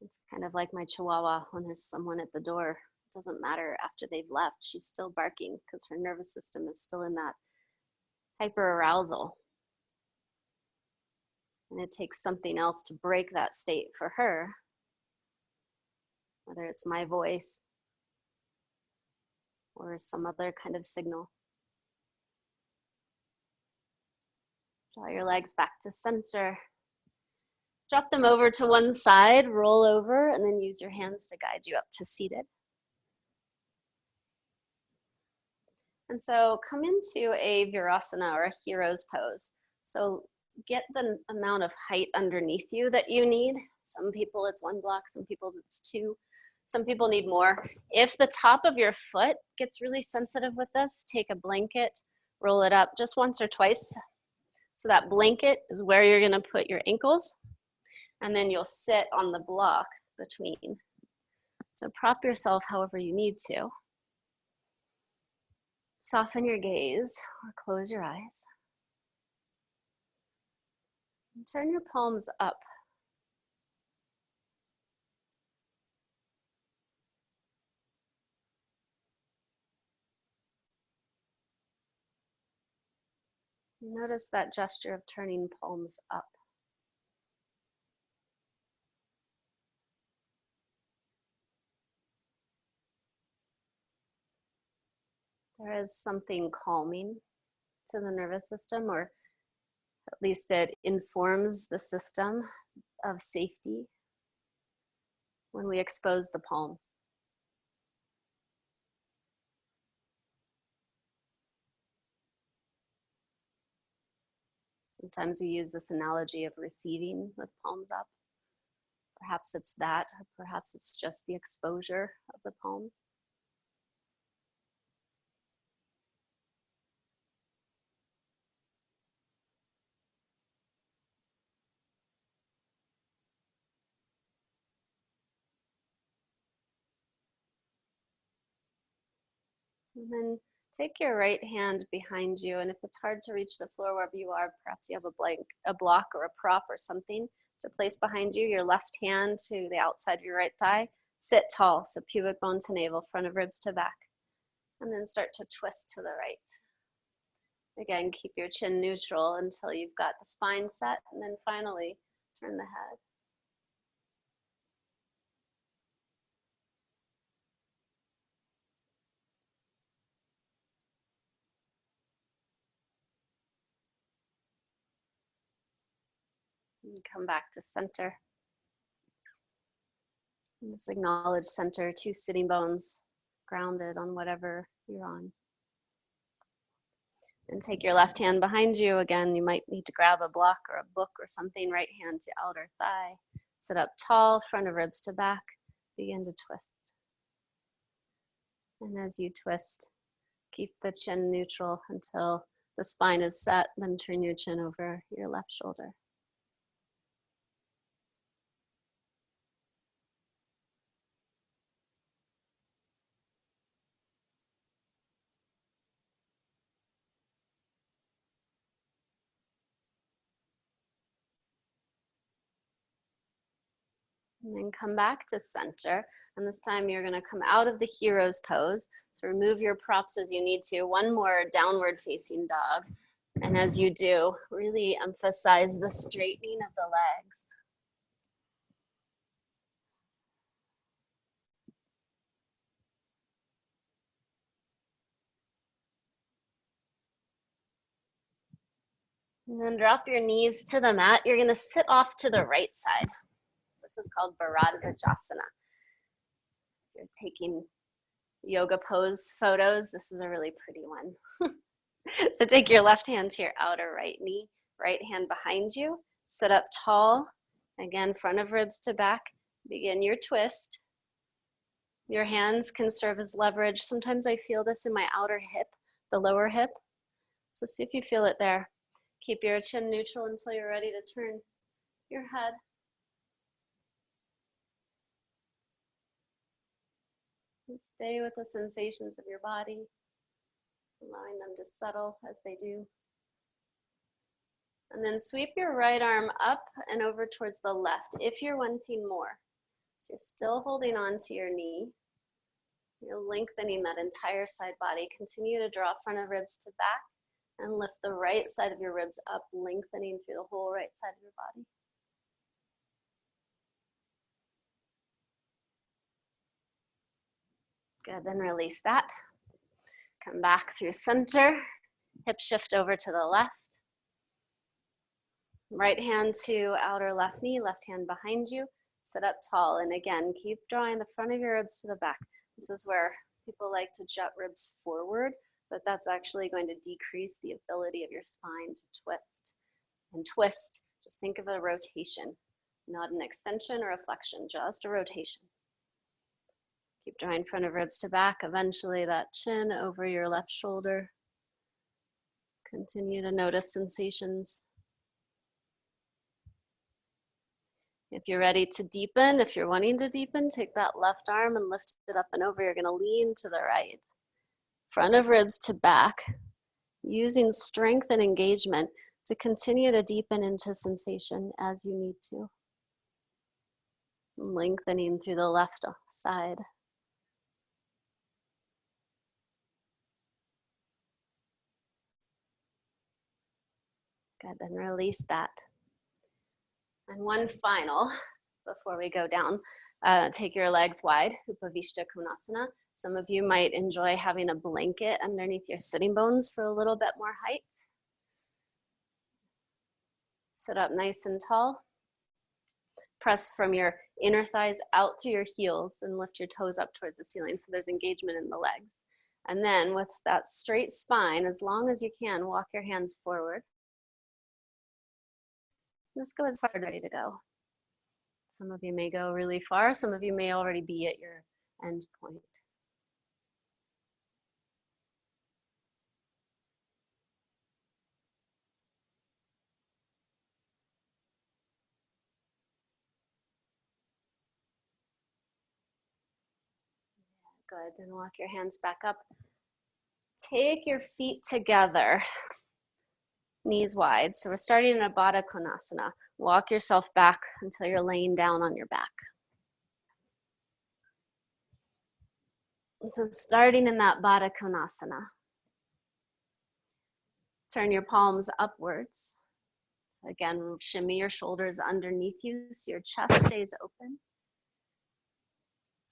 It's kind of like my Chihuahua when there's someone at the door. It doesn't matter after they've left, she's still barking because her nervous system is still in that hyperarousal. And it takes something else to break that state for her, whether it's my voice or some other kind of signal. Draw your legs back to center. Drop them over to one side, roll over, and then use your hands to guide you up to seated. And so come into a Virasana or a hero's pose. So get the amount of height underneath you that you need. Some people it's 1 block, some people it's 2. Some people need more. If the top of your foot gets really sensitive with this, take a blanket, roll it up just once or twice. So that blanket is where you're gonna put your ankles, and then you'll sit on the block between. So prop yourself however you need to. Soften your gaze or close your eyes. And turn your palms up. Notice that gesture of turning palms up. There is something calming to the nervous system, or At least it informs the system of safety when we expose the palms. Sometimes we use this analogy of receiving with palms up. Perhaps it's that, or perhaps it's just the exposure of the palms. And then take your right hand behind you, and if it's hard to reach the floor wherever you are, perhaps you have a block or a prop or something to place behind you. Your left hand to the outside of your right thigh. Sit tall, so pubic bone to navel, front of ribs to back. And then start to twist to the right. Again, keep your chin neutral until you've got the spine set, and then finally turn the head. And come back to center. And just acknowledge center, two sitting bones grounded on whatever you're on. And take your left hand behind you. Again, you might need to grab a block or a book or something. Right hand to outer thigh. Sit up tall, front of ribs to back. Begin to twist. And as you twist, keep the chin neutral until the spine is set. Then turn your chin over your left shoulder. And then come back to center. And this time you're going to come out of the hero's pose. So remove your props as you need to. One more downward facing dog. And as you do, really emphasize the straightening of the legs. And then drop your knees to the mat. You're going to sit off to the right side. So this is called Virasana. If you're taking yoga pose photos, this is a really pretty one. So take your left hand to your outer right knee, right hand behind you. Sit up tall. Again, front of ribs to back. Begin your twist. Your hands can serve as leverage. Sometimes I feel this in my outer hip, the lower hip. So see if you feel it there. Keep your chin neutral until you're ready to turn your head. And stay with the sensations of your body, allowing them to settle as they do. And then sweep your right arm up and over towards the left if you're wanting more. So you're still holding on to your knee. You're lengthening that entire side body. Continue to draw front of ribs to back and lift the right side of your ribs up, lengthening through the whole right side of your body. Good, then release that. Come back through center. Hip shift over to the left. Right hand to outer left knee, left hand behind you. Sit up tall, and again, keep drawing the front of your ribs to the back. This is where people like to jut ribs forward, but that's actually going to decrease the ability of your spine to twist. And twist, just think of a rotation, not an extension or a flexion, just a rotation. Keep drawing front of ribs to back. Eventually that chin over your left shoulder. Continue to notice sensations. If you're ready to deepen, if you're wanting to deepen, take that left arm and lift it up and over. You're going to lean to the right. Front of ribs to back, using strength and engagement to continue to deepen into sensation as you need to. Lengthening through the left side. Good, then release that. And one final, before we go down, take your legs wide, Upavishta Konasana. Some of you might enjoy having a blanket underneath your sitting bones for a little bit more height. Sit up nice and tall. Press from your inner thighs out through your heels and lift your toes up towards the ceiling so there's engagement in the legs. And then with that straight spine, as long as you can, walk your hands forward. Just go as far as you're ready to go. Some of you may go really far. Some of you may already be at your end point. Good, then walk your hands back up. Take your feet together, knees wide. So we're starting in a Padasana. Walk yourself back until you're laying down on your back. So starting in that Padasana, turn your palms upwards. Again, shimmy your shoulders underneath you so your chest stays open.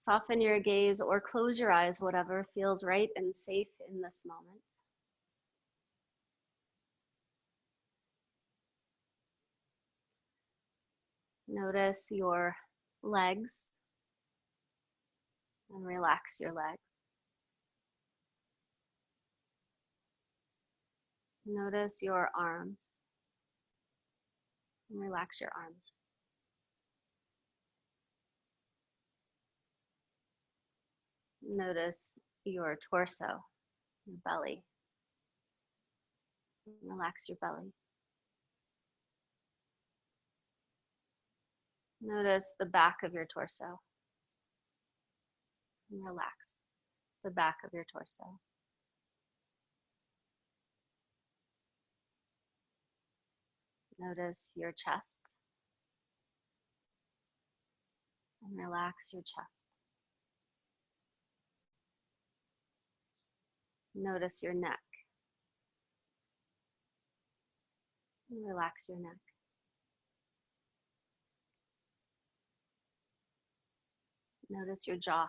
Soften your gaze or close your eyes, whatever feels right and safe in this moment. Notice your legs and relax your legs. Notice your arms and relax your arms. Notice your torso, your belly. Relax your belly. Notice the back of your torso. And relax the back of your torso. Notice your chest. And relax your chest. Notice your neck. And relax your neck. Notice your jaw.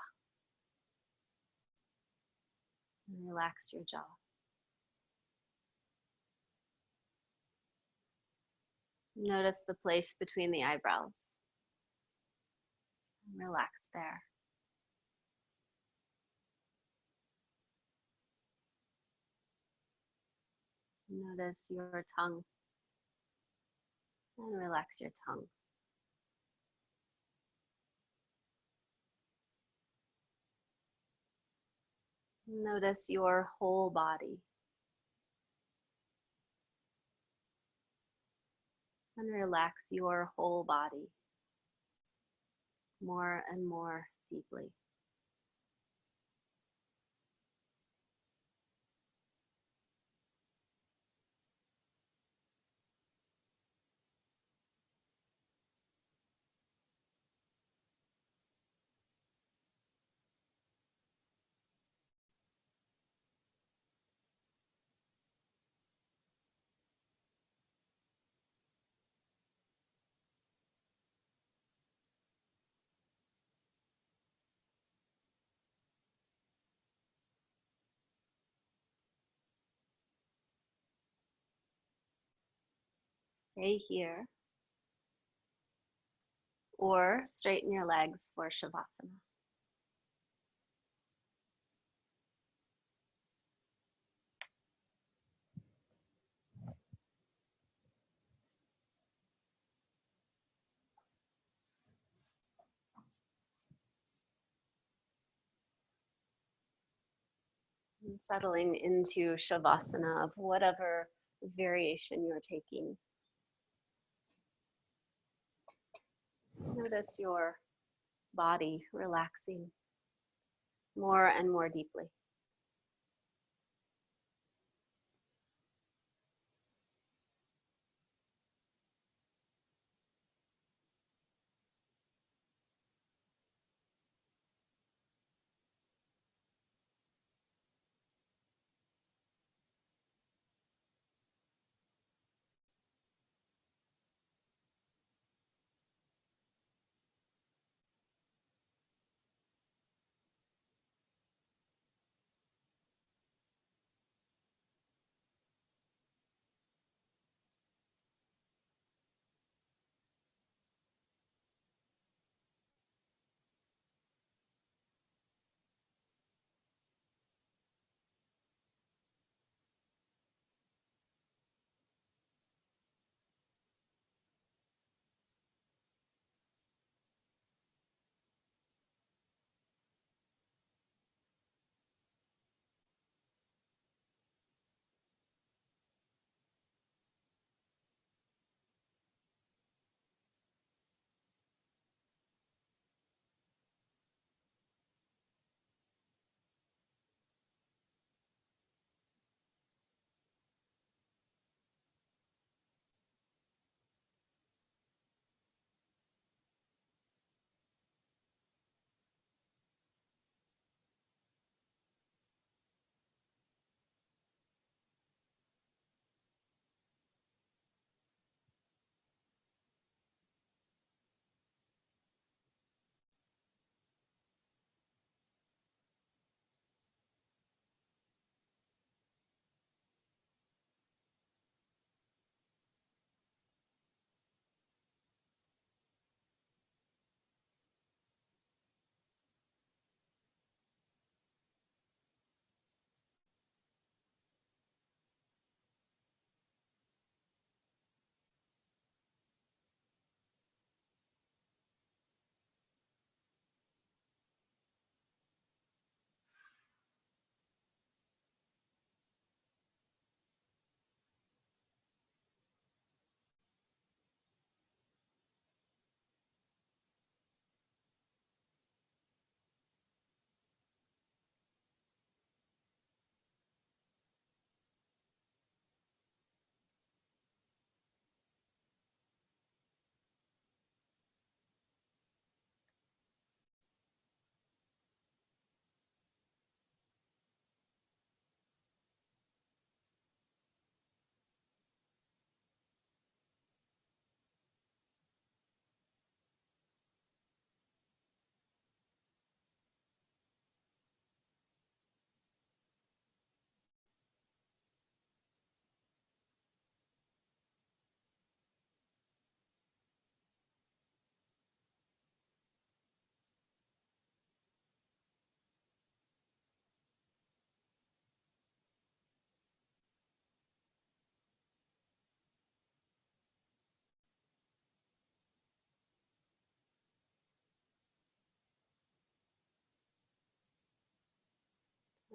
And relax your jaw. Notice the place between the eyebrows. And relax there. Notice your tongue. And relax your tongue. Notice your whole body. And relax your whole body more and more deeply. Stay here or straighten your legs for Shavasana. And settling into Shavasana of whatever variation you're taking. Notice your body relaxing more and more deeply.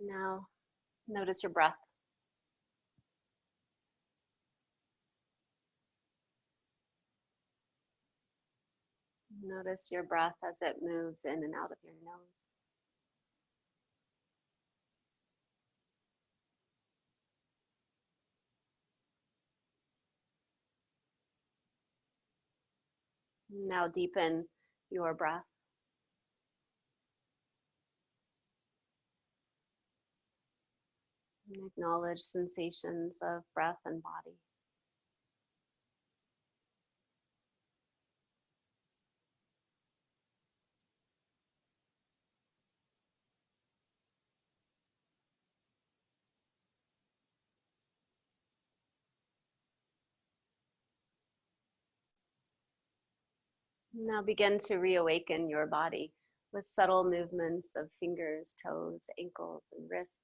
Now, notice your breath. Notice your breath as it moves in and out of your nose. Now deepen your breath. And acknowledge sensations of breath and body. Now begin to reawaken your body with subtle movements of fingers, toes, ankles, and wrists.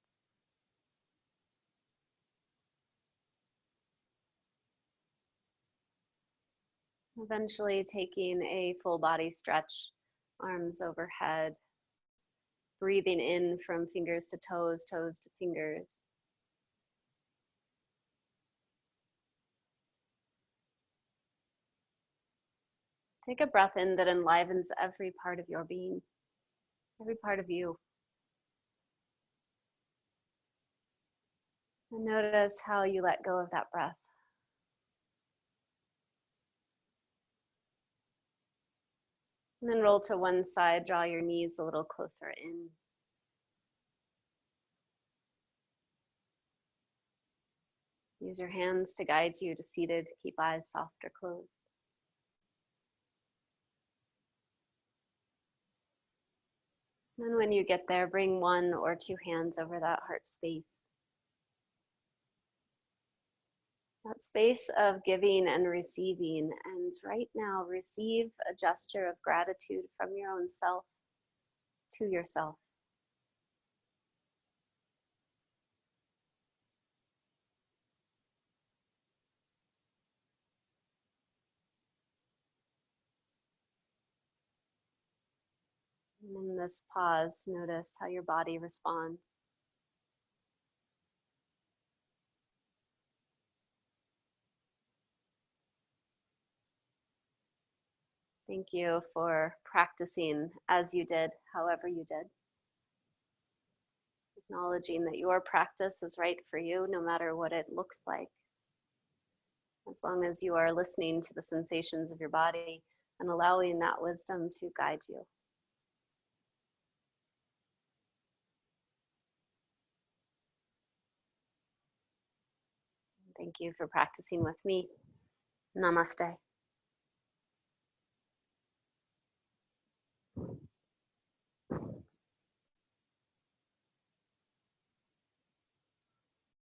Eventually taking a full body stretch, arms overhead, breathing in from fingers to toes, toes to fingers. Take a breath in that enlivens every part of your being, every part of you. And notice how you let go of that breath. And then roll to one side, draw your knees a little closer in. Use your hands to guide you to seated. Keep eyes soft or closed. And when you get there, bring one or two hands over that heart space. That space of giving and receiving. And right now, receive a gesture of gratitude from your own self to yourself. And in this pause, notice how your body responds. Thank you for practicing as you did, however you did. Acknowledging that your practice is right for you, no matter what it looks like. As long as you are listening to the sensations of your body and allowing that wisdom to guide you. Thank you for practicing with me. Namaste.